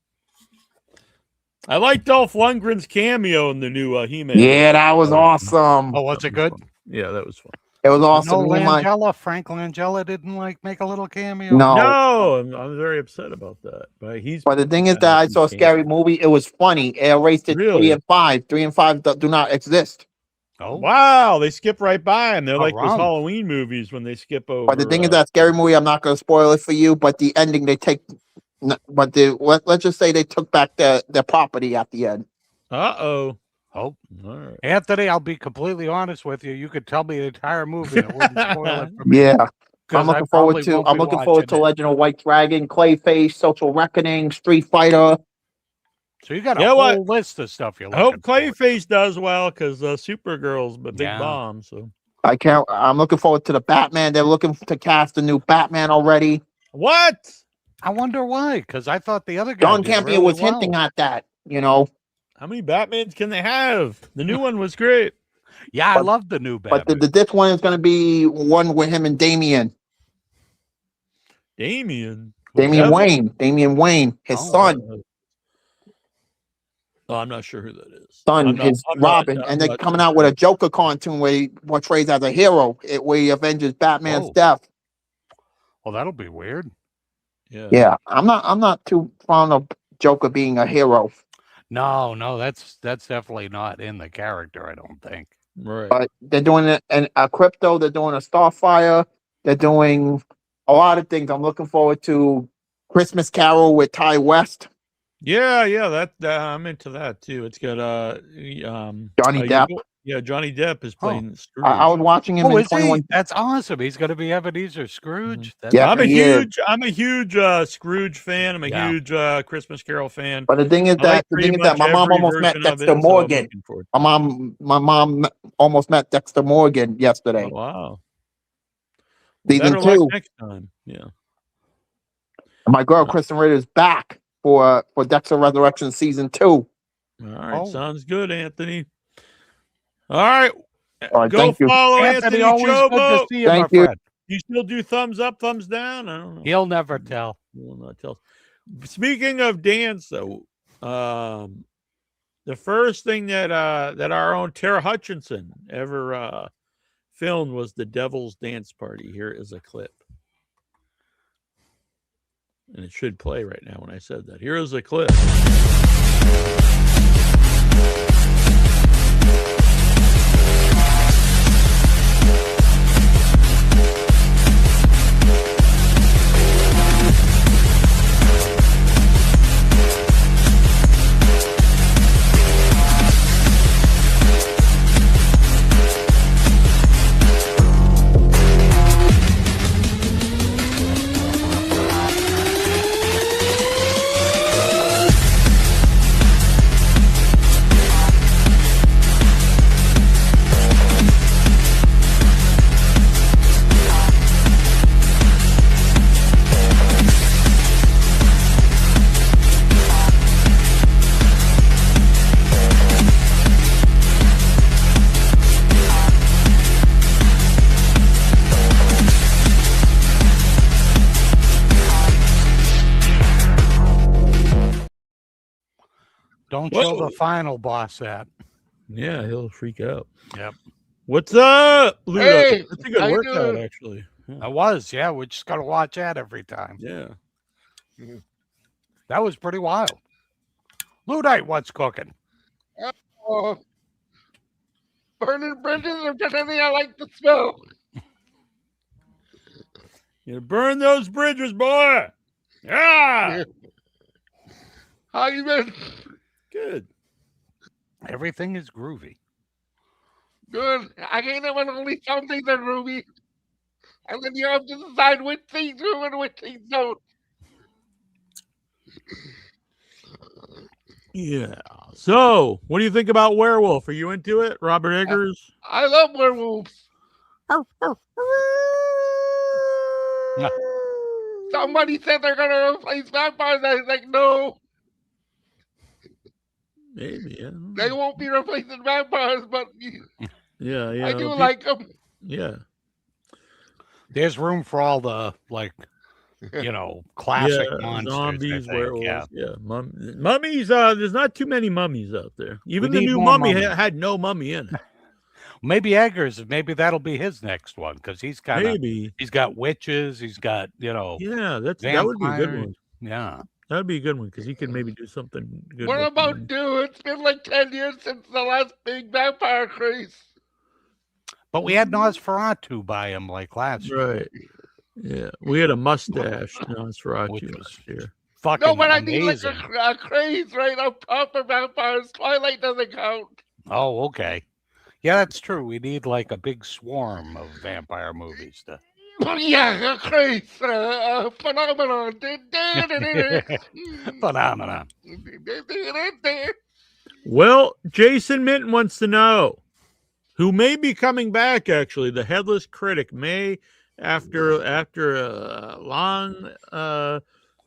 I like Dolph Lundgren's cameo in the new He-Man. Yeah, that was awesome. Oh, was it good? Yeah, that was fun. It was awesome. No, Frank Langella didn't make a little cameo. No, I'm very upset about that. But the thing is that I saw a Scary Movie. It was funny. It erased it. Really? 3 and 5. 3 and 5 do not exist. Oh wow! They skip right by them. They're like wrong. those Halloween movies when they skip over. But the thing is that Scary Movie, I'm not going to spoil it for you. But the ending, they take. But let's just say they took back their property at the end. Oh, all right. Anthony, I'll be completely honest with you. You could tell me the entire movie and it wouldn't spoil it for me. Yeah. I'm looking forward to Legend of White Dragon, Clayface, Social Reckoning, Street Fighter. So you got a whole list of stuff you're I hope looking Clayface does well because Supergirl's a big bomb. So I'm looking forward to the Batman. They're looking to cast a new Batman already. What? I wonder why, because I thought the other guy John did Campion really was hinting at that, How many Batmans can they have? The new one was great. Yeah, I love the new Batman. But this one is going to be one with him and Damian. Damian Wayne, his son. Oh, I'm not sure who that is. Son, Robin. And they're coming out with a Joker cartoon where he portrays as a hero, where he avenges Batman's death. Well, that'll be weird. Yeah, I'm not too fond of Joker being a hero. No, that's definitely not in the character, I don't think. Right. But they're doing a Crypto, they're doing a Starfire, they're doing a lot of things. I'm looking forward to Christmas Carol with Ty West. Yeah, that I'm into that too. It's got Johnny Depp. Johnny Depp is playing Scrooge. I was watching him in 21. That's awesome. He's going to be Ebenezer Scrooge. I'm a huge Scrooge fan. I'm a huge Christmas Carol fan. But the thing is that my mom almost met Dexter Morgan. My mom almost met Dexter Morgan yesterday. Oh, wow. Season 2. Next time. Yeah. And my girl Kristen Ritter's back for Dexter Resurrection Season 2. All right, sounds good, Anthony. All right, go follow Anthony Chobo. Thank you. You still do thumbs up, thumbs down? I don't know. He'll never tell. He will not tell. Speaking of dance, though, the first thing that our own Tara Hutchison ever filmed was the Devil's Dance Party. Here is a clip. And it should play right now when I said that. Here is a clip. Don't show the final boss that. Yeah, he'll freak out. Yep. What's up, Ludo? Hey, that's a good how you workout, doing? actually. I was, yeah. We just got to watch that every time. Yeah. That was pretty wild. Luddite, what's cooking? Oh, burning bridges or pretending I like the smell. You burn those bridges, boy. Yeah. How you been? Good. Everything is groovy. Good. I hate it when only some things are groovy. And then you have to decide which things do and which things don't. Yeah. So, what do you think about Werewolf? Are you into it, Robert Eggers? I love werewolves. Somebody said they're gonna replace vampires. I was like, no. Maybe. Yeah. They won't be replacing vampires, but Yeah. I do like them. Yeah. There's room for all the classic monsters. Zombies, I think. werewolves. Yeah. Mummies. There's not too many mummies out there. Even the need new more mummy mummies. had no mummy in it. Maybe Eggers. Maybe that'll be his next one because he's got Maybe. He's got witches. He's got Yeah, that would be a good one. Yeah, that would be a good one because he could maybe do something good. What about do? It's been like 10 years since the last big vampire craze. but we had Nosferatu by him like last year. Right. Yeah, we had a mustache Nosferatu last year. Fucking No, but amazing. I mean like a craze, right? A proper vampires. Twilight doesn't count. Oh, okay. Yeah, that's true. We need like a big swarm of vampire movies to. Yeah, a craze, phenomenon. Phenomenon. Well, Jason Minton wants to know who may be coming back. Actually, the Headless Critic may after a long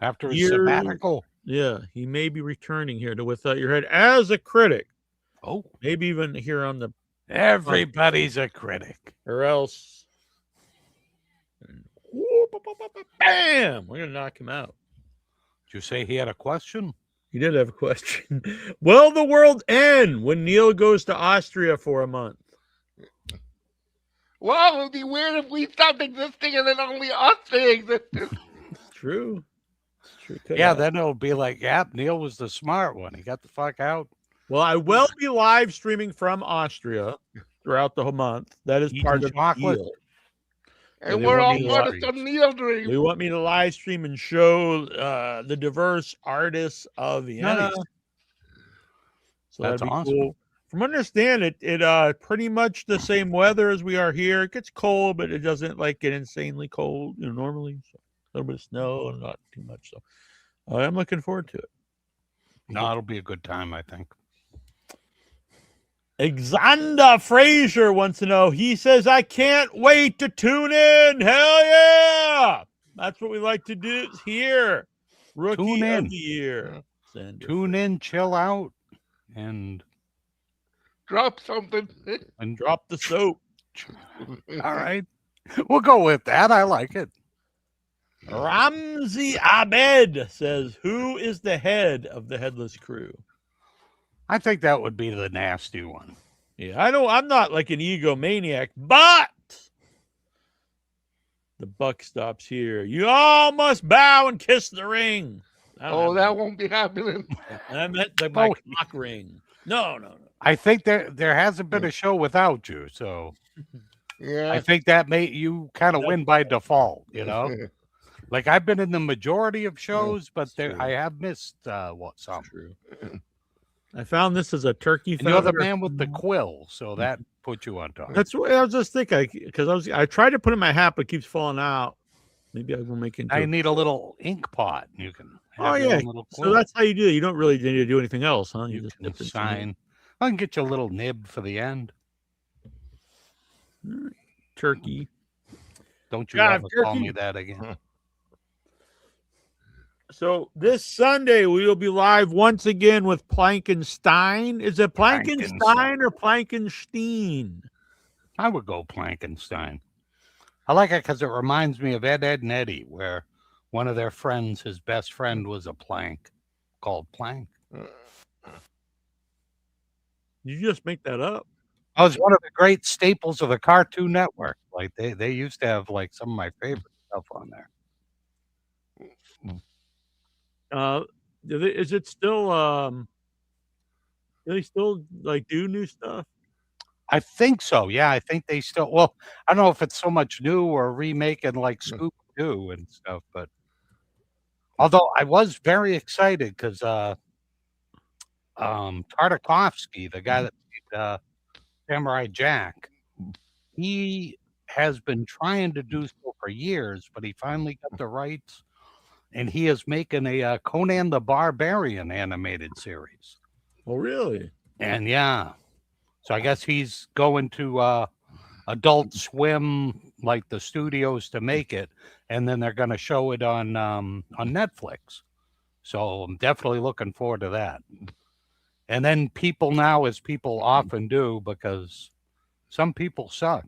after a years, sabbatical. Yeah, he may be returning here to Without Your Head as a critic. Oh, maybe even here on the. Everybody's a critic, or else. Bam! We're gonna knock him out. Did you say he had a question? He did have a question. Will the world end when Neal goes to Austria for a month? Wow, it would be weird if we stopped existing and then only Austria existed. It's true. Yeah, then it'll be like, Neal was the smart one. He got the fuck out. Well, I will be live streaming from Austria throughout the whole month. That is part of the deal. And we're all part of some Neal dream. They want me to live stream and show the diverse artists of Vienna. Nice. So That's that'd be awesome. cool. From what I understand, it pretty much the same weather as we are here. It gets cold, but it doesn't get insanely cold, normally. So a little bit of snow and not too much. So I'm looking forward to it. No, it'll be a good time, I think. Xander Frazier wants to know. He says, I can't wait to tune in. Hell yeah. That's what we like to do here. Rookie of the year. Tune in, chill out, and drop something. And drop the soap. All right. We'll go with that. I like it. Ramzi Abed says, who is the head of the Headless Crew? I think that would be the nasty one. Yeah, I'm not like an egomaniac, but the buck stops here. You all must bow and kiss the ring. Oh, that won't be happening. I meant my cock ring. No. I think there hasn't been a show without you, so yeah, I think that you kind of win by default. Like I've been in the majority of shows, but I have missed some. True. I found this as a turkey. And you're the man with the quill, so that put you on top. That's what I was just thinking. Because I tried to put it in my hat, but it keeps falling out. Maybe I will make it. I need a little ink pot. You can. Oh yeah. So that's how you do it. You don't really need to do anything else, huh? You just can sign. I can get you a little nib for the end. Turkey. Don't you ever call me that again. So this Sunday we will be live once again with Plankenstein. Is it Plankenstein or Plankenstein? I would go Plankenstein. I like it because it reminds me of Ed, Ed, and Eddie, where one of their friends, his best friend, was a plank called Plank. You just make that up. Oh, it's one of the great staples of the Cartoon Network. Like they used to have like some of my favorite stuff on there. Is it still? Do they still like do new stuff? I think so. Yeah, I think they still. Well, I don't know if it's so much new or remaking like Scooby Doo and stuff, but although I was very excited because Tartakovsky, the guy that played Samurai Jack, he has been trying to do so for years, but he finally got the rights, and he is making a Conan the Barbarian animated series. Oh, really? And yeah, so I guess he's going to Adult Swim, like the studios, to make it, and then they're going to show it on Netflix. So I'm definitely looking forward to that. And then people now, as people often do, because some people suck,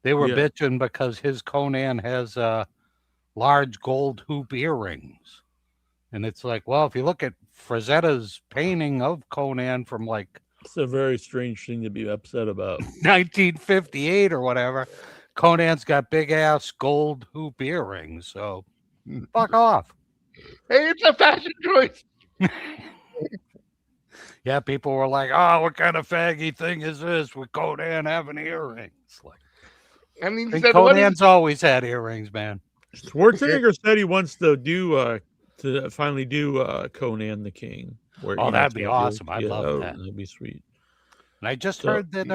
they were bitching because his Conan has large gold hoop earrings. And it's like, well, if you look at Frazetta's painting of Conan from like... It's a very strange thing to be upset about. 1958 or whatever, Conan's got big-ass gold hoop earrings, so fuck off. Hey, it's a fashion choice. Yeah, people were like, "Oh, what kind of faggy thing is this with Conan having earrings?" Like, I mean, Conan's always had earrings, man. Schwarzenegger said he wants to do finally do Conan the King. Where, oh, that'd be awesome. I'd love that. That'd be sweet. And I just heard that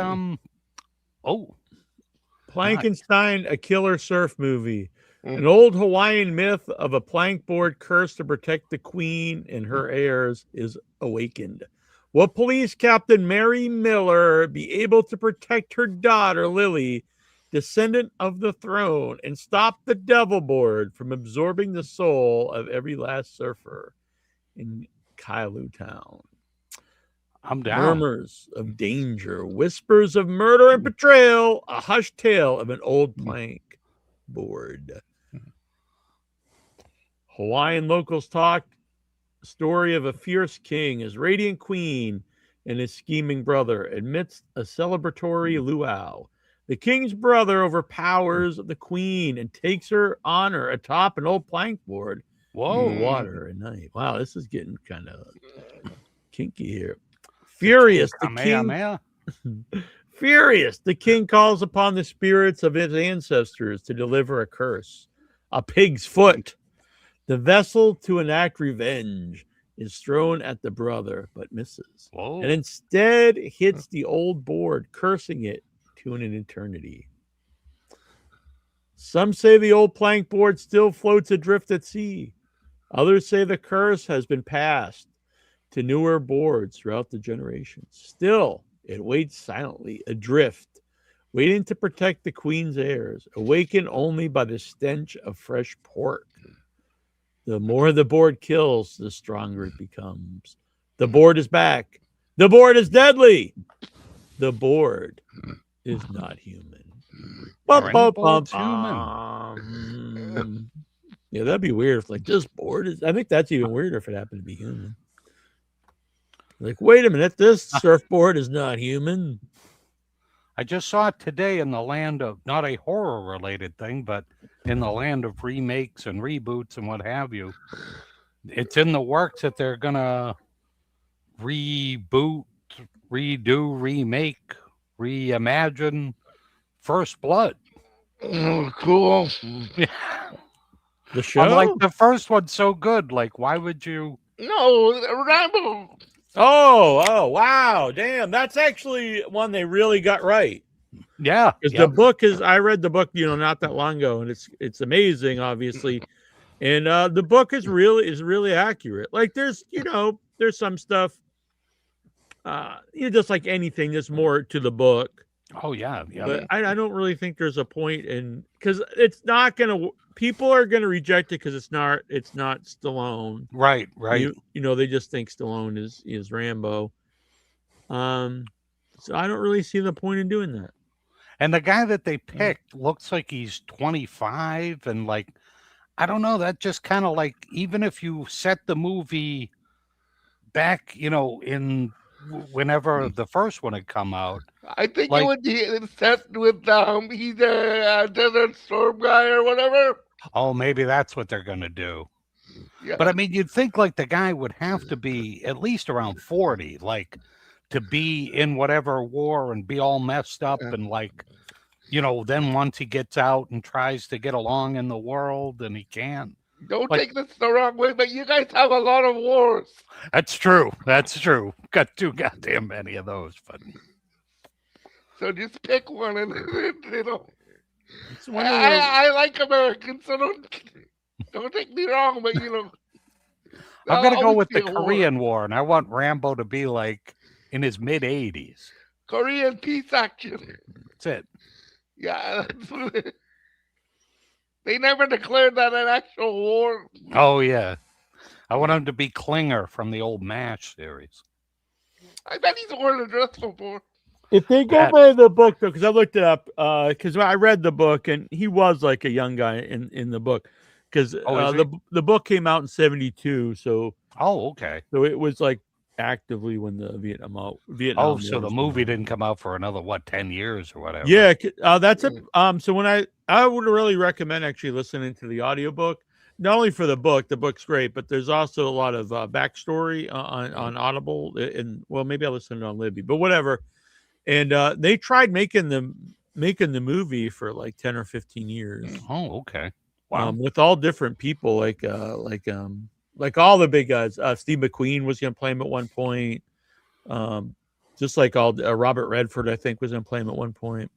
Plankenstein, a killer surf movie. An old Hawaiian myth of a plankboard cursed to protect the queen and her heirs is awakened. Will police captain Mary Miller be able to protect her daughter, Lily, descendant of the throne, and stop the devil board from absorbing the soul of every last surfer in Kailu Town? I'm down. Murmurs of danger, whispers of murder and betrayal, a hushed tale of an old plank board. Hawaiian locals talk story of a fierce king, his radiant queen, and his scheming brother amidst a celebratory luau. The king's brother overpowers the queen and takes her honor atop an old plank board in the water at night. Wow, this is getting kind of kinky here. Furious, the king calls upon the spirits of his ancestors to deliver a curse, a pig's foot. The vessel to enact revenge is thrown at the brother, but misses. Whoa. And instead hits the old board, cursing it to an eternity. Some say the old plank board still floats adrift at sea. Others say the curse has been passed to newer boards throughout the generations. Still, it waits silently, adrift, waiting to protect the queen's heirs, awakened only by the stench of fresh pork. The more the board kills, the stronger it becomes. The board is back. The board is deadly. The board is not human. Yeah, that'd be weird if like this board is. I think that's even weirder if it happened to be human. Like, wait a minute, this surfboard is not human. I just saw it today in the land of, not a horror-related thing, but in the land of remakes and reboots and what have you. It's in the works that they're going to reboot, redo, remake, reimagine First Blood. Oh, cool. The show? I'm like, the first one's so good. Like, why would you... No, Rambo. Oh, wow. Damn. That's actually one they really got right. Yeah. Because the book is, I read the book, not that long ago, and it's amazing, obviously. And the book is really accurate. Like there's some stuff, just like anything, there's more to the book. Oh, yeah. But I don't really think there's a point because it's not going to, people are going to reject it because it's not Stallone. Right. They just think Stallone is Rambo. So I don't really see the point in doing that. And the guy that they picked looks like he's 25, and like, I don't know, that just kind of like, even if you set the movie back, in whenever the first one had come out. I think it would be set with he's a Desert Storm guy or whatever. Oh, maybe that's what they're gonna do. Yeah. But I mean, you'd think like the guy would have to be at least around 40, like to be in whatever war and be all messed up and like, then once he gets out and tries to get along in the world and he can't. Don't take this the wrong way, but you guys have a lot of wars. That's true. That's true. Got too goddamn many of those, but so just pick one and I like Americans, so don't take me wrong, but I'm gonna go with the Korean War, and I want Rambo to be like in his mid-80s. Korean peace action. That's it. Yeah, they never declared that an actual war. Oh yeah, I want him to be Klinger from the old MASH series. I bet he's worn a dress before. If they go by the book, though, because I looked it up, because I read the book, and he was like a young guy in the book, because the book came out in '72, so. Oh, okay. So it was like actively when the Vietnam. Oh, so the movie didn't come out for another 10 years or whatever. Yeah, that's it. So when I would really recommend actually listening to the audiobook, not only for the book's great, but there's also a lot of backstory on Audible, and well, maybe I listened on Libby, but whatever. And they tried making the movie for like 10 or 15 years. Oh, okay. Wow. With all different people, like all the big guys. Steve McQueen was going to play him at one point. Just like all Robert Redford, I think, was going to play him at one point.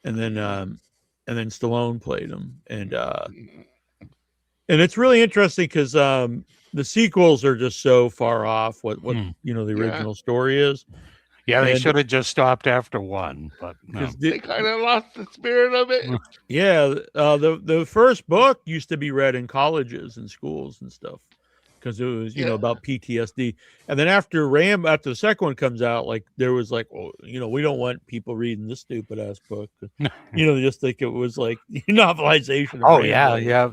And then Stallone played him. And it's really interesting because the sequels are just so far off what the original story is. Yeah, they should have just stopped after one, but no. They kind of lost the spirit of it. Yeah, the first book used to be read in colleges and schools and stuff because it was about PTSD. And then after the second one comes out, like there was like, well, we don't want people reading this stupid ass book. Just think it was like novelization. Oh yeah.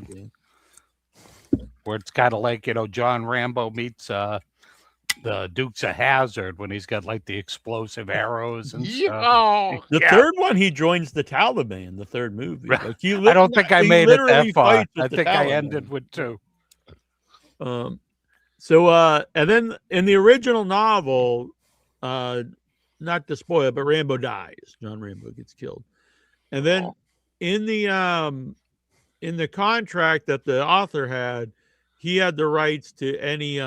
Where it's kind of like John Rambo meets the Dukes of Hazzard when he's got like the explosive arrows and stuff. The third one, he joins the Taliban. The third movie. Like I don't think I made it that far. I think I ended with 2. So and then in the original novel, not to spoil, but Rambo dies. John Rambo gets killed, and then in the contract that the author had, he had the rights to any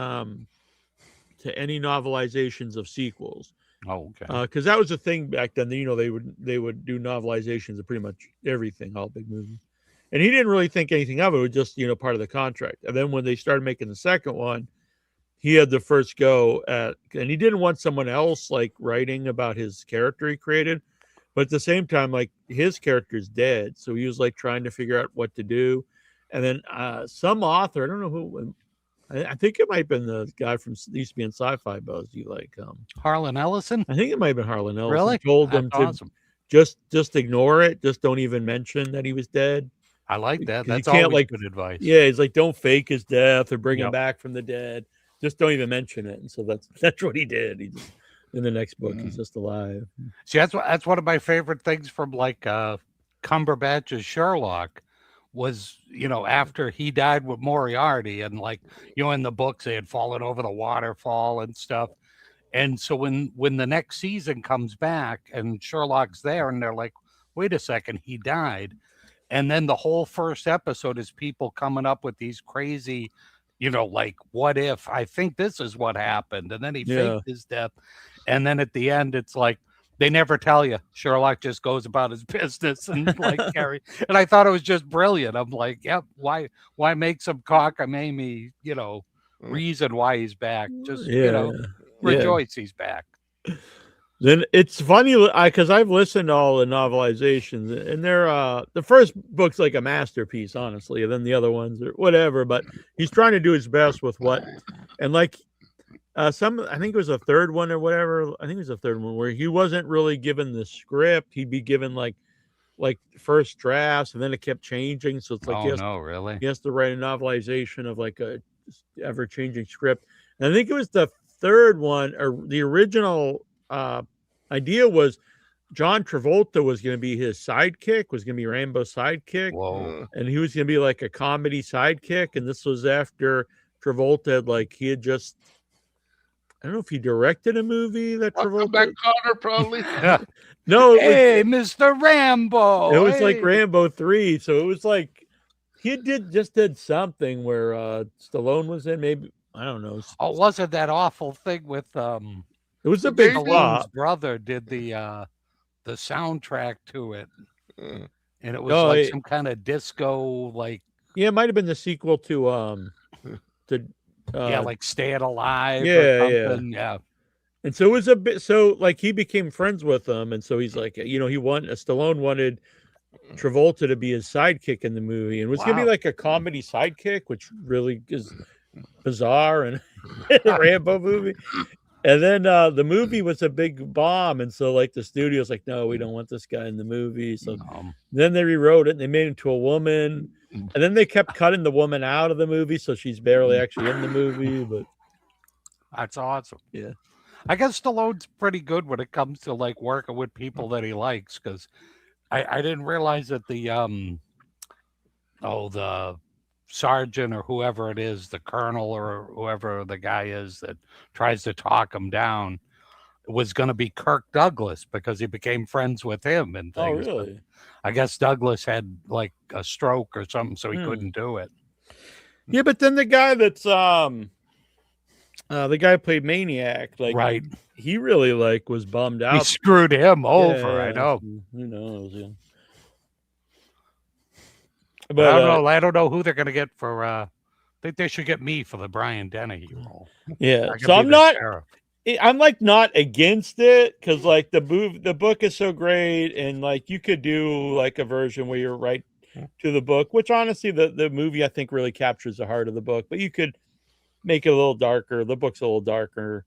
novelizations of sequels. Oh, okay. Because that was the thing back then. They would do novelizations of pretty much everything, all big movies. And he didn't really think anything of it. It was just part of the contract. And then when they started making the second one, he had the first go at, and he didn't want someone else like writing about his character he created. But at the same time, like his character's dead, so he was like trying to figure out what to do. And then some author, I don't know who. I think it might have been the guy from used to be in Sci-Fi Buzz. You like Harlan Ellison? I think it might have been Harlan Ellison. Really? Told them That's to awesome. just ignore it. Just don't even mention that he was dead. I like that. That's you can't, always like, good advice. Yeah, he's like, don't fake his death or bring him back from the dead. Just don't even mention it. And so that's what he did. He just, in the next book, he's just alive. See, that's one of my favorite things from like Cumberbatch's Sherlock. Was after he died with Moriarty and like in the books they had fallen over the waterfall and stuff, and so when the next season comes back and Sherlock's there and they're like, wait a second, he died, and then the whole first episode is people coming up with these crazy like, what if I think this is what happened, and then he faked his death, and then at the end it's like they never tell you. Sherlock just goes about his business and like carry. And I thought it was just brilliant. I'm like, yep. Why make some cockamamie, reason why he's back? Just rejoice he's back. Then it's funny because I've listened to all the novelizations, and they're the first book's like a masterpiece, honestly, and then the other ones are whatever. But he's trying to do his best with what, and like. I think it was a third one or whatever. I think it was a third one where he wasn't really given the script. He'd be given like first drafts, and then it kept changing. So it's like, really? He has to write a novelization of like a ever changing script. And I think it was the third one, or the original idea was John Travolta was going to be his sidekick, was going to be Rambo's sidekick. Whoa. And he was going to be like a comedy sidekick. And this was after Travolta he had just, I don't know if he directed a movie that Welcome back, Connor, probably. No, hey, Mr. Rambo. It was hey. like Rambo 3. So it was like he did something where Stallone was in, maybe, I don't know. Oh, wasn't that awful thing with it was a big Stallone's flop. brother did the soundtrack to it. And it was some kind of disco, yeah, it might have been the sequel to like Staying Alive or something. Yeah. And so it was a bit, he became friends with him. And so he's like, Stallone wanted Travolta to be his sidekick in the movie, and it was going to be like a comedy sidekick, which really is bizarre and a Rambo movie. And then the movie was a big bomb. And so the studio's like, no, we don't want this guy in the movie. So then they rewrote it and they made him into a woman. And then they kept cutting the woman out of the movie. So she's barely actually in the movie, but that's awesome. Yeah. I guess Stallone's pretty good when it comes to working with people that he likes. Cause I didn't realize that the sergeant or whoever it is, the colonel or whoever the guy is that tries to talk him down, was going to be Kirk Douglas because he became friends with him and things. Oh, really? But I guess Douglas had a stroke or something, so he couldn't do it. Yeah, but then the guy that's the guy who played Maniac, right? He really was bummed out. He screwed him over. I know. Who knows? Yeah. But I don't know. I don't know who they're going to get for. I think they should get me for the Brian Dennehy role. Yeah, so I'm not. I'm not against it because the book is so great, and you could do a version where you're right to the book, which honestly the movie I think really captures the heart of the book. But you could make it a little darker. The book's a little darker,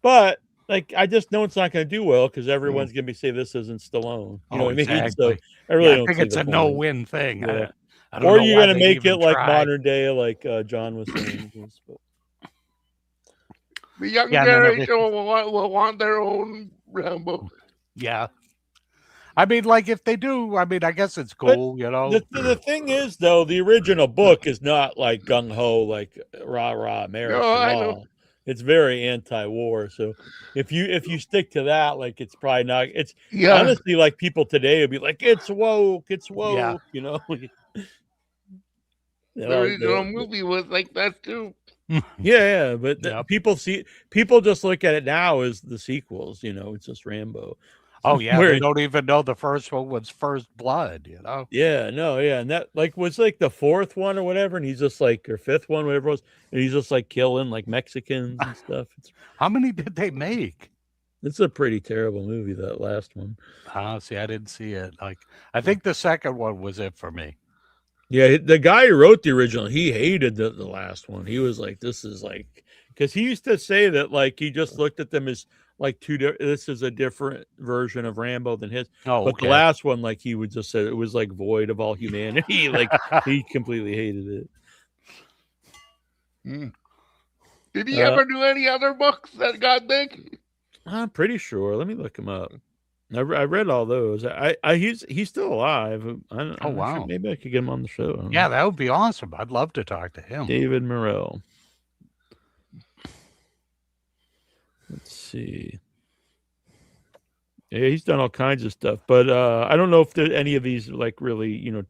but I just know it's not going to do well because everyone's going to be saying this isn't Stallone. You know what I mean? Exactly. So I really don't think see it's the a point. no-win thing. Yeah. I don't or know you're why going to they make it even try. modern day, John was saying. The young generation will want their own Rambo. Yeah. I mean, if they do, I guess it's cool, The thing is, though, the original book is not gung-ho, rah-rah America. No, I know. It's very anti-war. So if you stick to that, it's probably not. It's honestly people today would be like, it's woke, Yeah. The original movie was like that too. Yeah, but people just look at it now as the sequels. It's just Rambo. Oh yeah, they don't even know the first one was First Blood. Yeah, no, yeah, and that was the fourth one or whatever, and he's just or fifth one, whatever it was, and he's just killing Mexicans and stuff. How many did they make? It's a pretty terrible movie, that last one. See, I didn't see it. I think the second one was it for me. Yeah, the guy who wrote the original, he hated the last one. He was like, this is because he used to say that he just looked at them as this is a different version of Rambo than his. Oh, but the last one, he would just say it was void of all humanity. He completely hated it. Did he ever do any other books that got big? I'm pretty sure. Let me look him up. I read all those. He's still alive. Oh wow! Sure. Maybe I could get him on the show. Yeah, that would be awesome. I'd love to talk to him. David Morrell. Let's see. Yeah, he's done all kinds of stuff, but I don't know if any of these really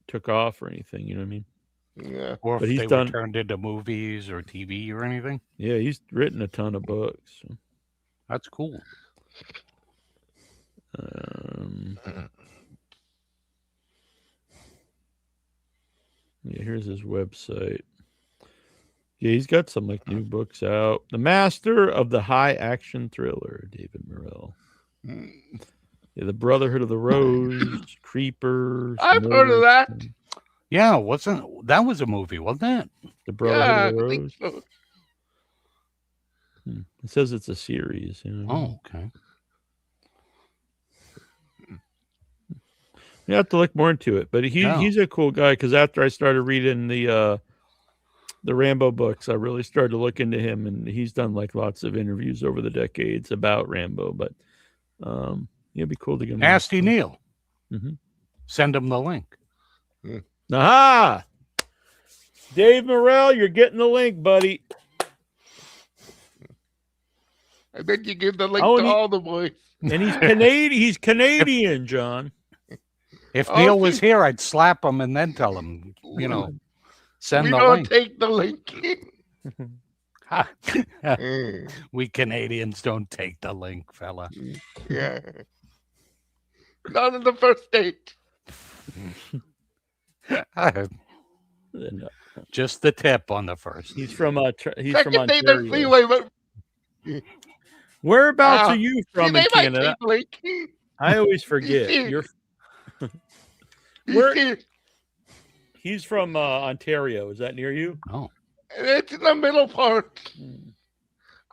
took off or anything. You know what I mean? Yeah. Or but if he's they were turned into movies or TV or anything. Yeah, he's written a ton of books. So. That's cool. Yeah, here's his website. Yeah, he's got some new books out. The Master of the High Action Thriller, David Morrell. Yeah, The Brotherhood of the Rose, Creeper. I've heard of that. Yeah, that was a movie, wasn't it? The Brotherhood of the Rose. I think so. It says it's a series. Oh, okay. You have to look more into it, but he's a cool guy because after I started reading the Rambo books, I really started to look into him, and he's done lots of interviews over the decades about Rambo. But It'd be cool to get Nasty Neal. Mm-hmm. Send him the link. Aha! Dave Morrell, you're getting the link, buddy. I bet you give the link to all the boys. And he's Canadian. He's Canadian, John. If Neil was here, I'd slap him and then tell him, send the link. Take the link. We Canadians don't take the link, fella. Yeah. Not on the first date. Just the tip on the first. He's from he's Second from date, Ontario. the freeway, but Whereabouts are you from they in might Canada? take link. I always forget. He's from Ontario. Is that near you? Oh. It's in the middle part.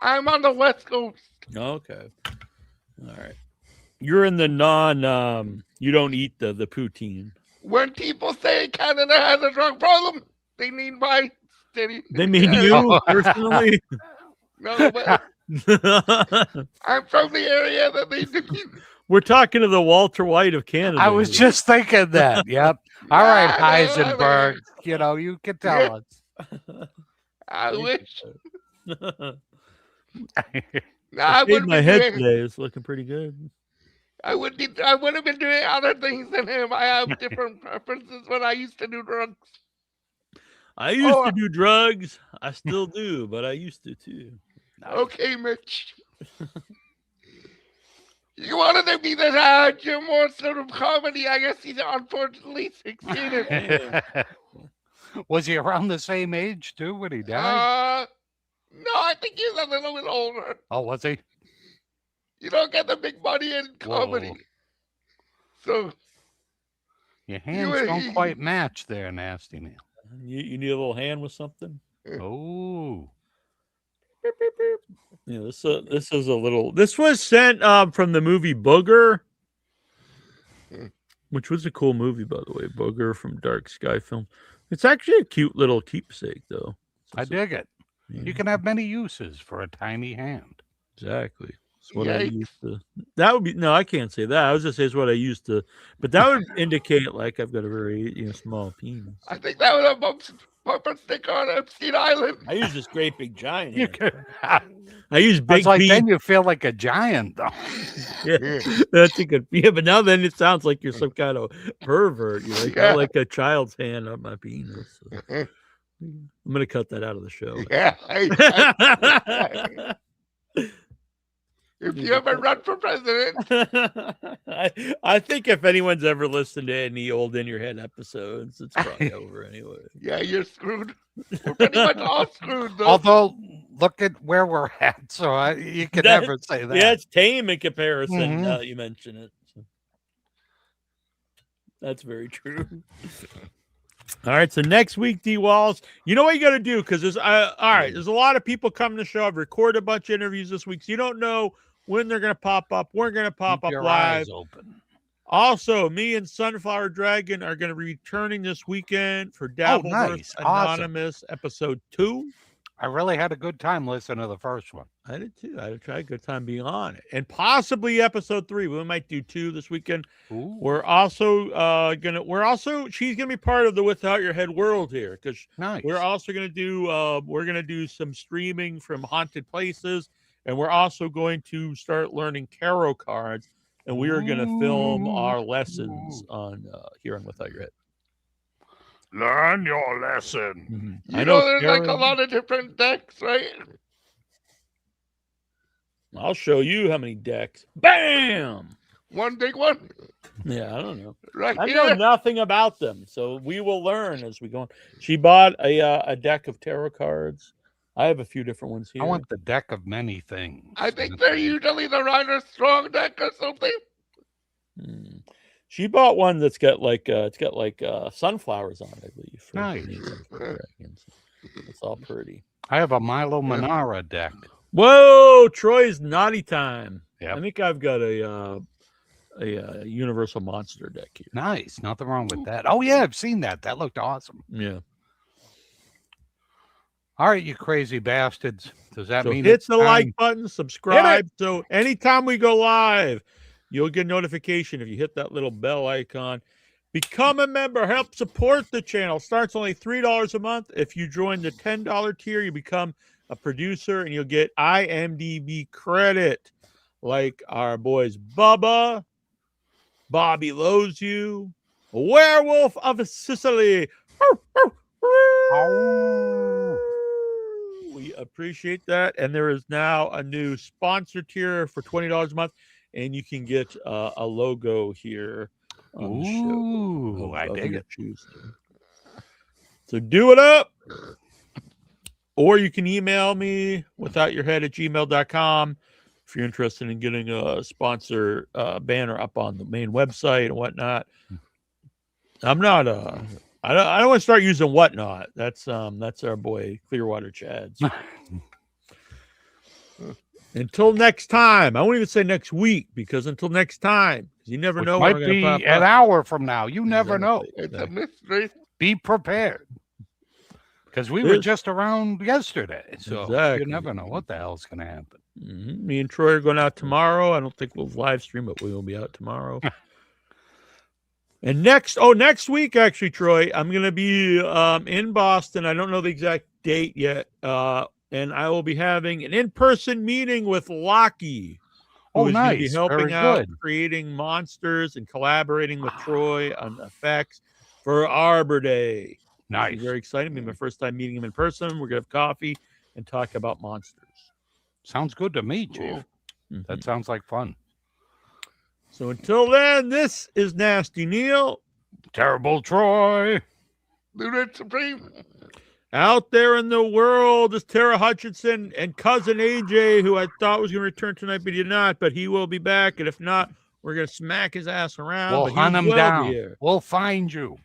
I'm on the West Coast. Okay. All right. You're in the you don't eat the poutine. When people say Canada has a drug problem, they mean my city. They mean you personally? No, but I'm from the area that they do. We're talking to the Walter White of Canada. I was just thinking that. Yep. All right, Heisenberg. You can tell us. I wish. I shaved my head today. It's looking pretty good. I would have been doing other things than him. I have different preferences when I used to do drugs. I used to do drugs. I still do, but I used to too. Okay, Mitch. You wanted to be the more sort of comedy. I guess he's unfortunately succeeded. Was he around the same age too when he died? No, I think he's a little bit older. Oh, was he? You don't get the big money in comedy. Whoa. So your hands don't quite match there, Nasty Neal. You need a little hand with something? Oh. Yeah, this is a little. This was sent from the movie Booger, which was a cool movie, by the way. Booger from Dark Sky Film. It's actually a cute little keepsake, though. I dig it. Yeah. You can have many uses for a tiny hand. Exactly. It's what I used to. That would be no. I can't say that. I was just say it's what I used to, but that would indicate like I've got a very small penis. I think that was a bumper sticker on Epstein Island. I use this great big giant. I use big. Then you feel like a giant, though. Yeah, that's a good. Yeah, but now then it sounds like you're some kind of pervert. You got like a child's hand on my penis. So. I'm gonna cut that out of the show. Yeah. If you ever run for president, I think if anyone's ever listened to any old In Your Head episodes, it's probably over anyway. Yeah, you're screwed. We're pretty much all screwed, though. Although, look at where we're at, so you can never say that. Yeah, it's tame in comparison. You mention it. So. That's very true. All right, so next week, D Walls, you know what you got to do because there's all right. There's a lot of people coming to the show. I've recorded a bunch of interviews this week, so you don't know when they're going to pop up. We're going to pop up live. Eyes open. Also, me and Sunflower Dragon are going to be returning this weekend for Dabbleverse Anonymous episode 2. I really had a good time listening to the first one. I did too. I tried a good time being on it, and possibly episode 3. We might do 2 this weekend. Ooh. We're also she's gonna be part of the Without Your Head world here because we're also gonna do some streaming from haunted places, and we're also going to start learning tarot cards, and we are gonna film our lessons on here on Without Your Head. Learn your lesson. Mm-hmm. I know there's like a lot of different decks, right? I'll show you how many decks. Bam! One big one? Yeah, I don't know. Right I know nothing about them, so we will learn as we go on. She bought a deck of tarot cards. I have a few different ones here. I want the deck of many things. I think they're usually the Rider Strong deck or something. She bought one that's got sunflowers on it, I believe. Nice. It's all pretty. I have a Milo Manara deck. Whoa, Troy's naughty time. Yep. I think I've got a Universal Monster deck here. Nice. Nothing wrong with that. Oh, yeah, I've seen that. That looked awesome. Yeah. All right, you crazy bastards. Does that mean hit the like button, subscribe. So anytime we go live, you'll get a notification if you hit that little bell icon. Become a member. Help support the channel. Starts only $3 a month. If you join the $10 tier, you become a producer and you'll get IMDb credit like our boys Bubba, Bobby Loves You, Werewolf of Sicily. We appreciate that. And there is now a new sponsor tier for $20 a month, and you can get a logo here on the show. I dig it. So do it up. Or you can email me withoutyourhead@gmail.com if you're interested in getting a sponsor banner up on the main website and whatnot. I'm not I don't want to start using whatnot. That's our boy Clearwater Chad's. Until next time. I won't even say next week, because until next time, you never know when might we're going to pop be an up. hour from now. You never know. It's a mystery. Be prepared, because we were just around yesterday, so you never know what the hell's going to happen. Me and Troy are going out tomorrow. I don't think we'll live stream, but we will be out tomorrow. And next week, actually, Troy, I'm going to be in Boston. I don't know the exact date yet. And I will be having an in-person meeting with Lockie, who is going to be helping out creating monsters and collaborating with Troy on effects for Arbor Day. Nice. Very exciting. It'll be my first time meeting him in person. We're going to have coffee and talk about monsters. Sounds good to me, Chief. That sounds like fun. So until then, this is Nasty Neal. Terrible Troy. Lunar Supreme. Out there in the world is Tara Hutchison and Cousin AJ, who I thought was going to return tonight, but he did not. But he will be back, and if not, we're going to smack his ass around. We'll hunt him down. We'll find you.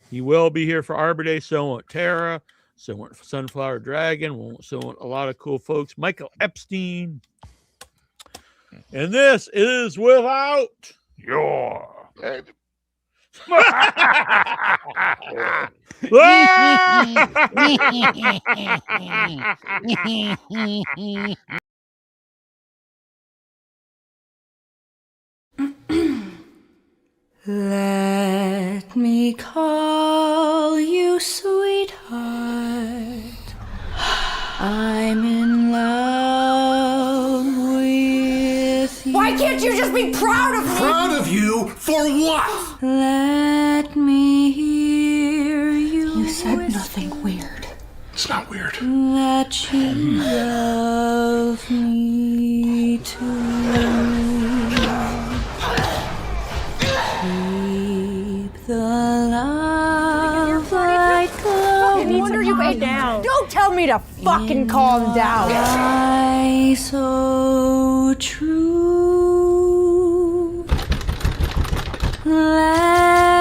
He will be here for Arbor Day. So won't Tara. So won't Sunflower Dragon. So won't a lot of cool folks. Michael Epstein. And this is Without Your Head. Let me call you sweetheart. I'm in love with you. Why can't you just be proud of me? Proud of you? For what? Let me hear you. You said nothing weird. It's not weird. That you love me too. Keep the love light glowing. No wonder you ate down. Don't tell me to fucking calm down. I so true. Let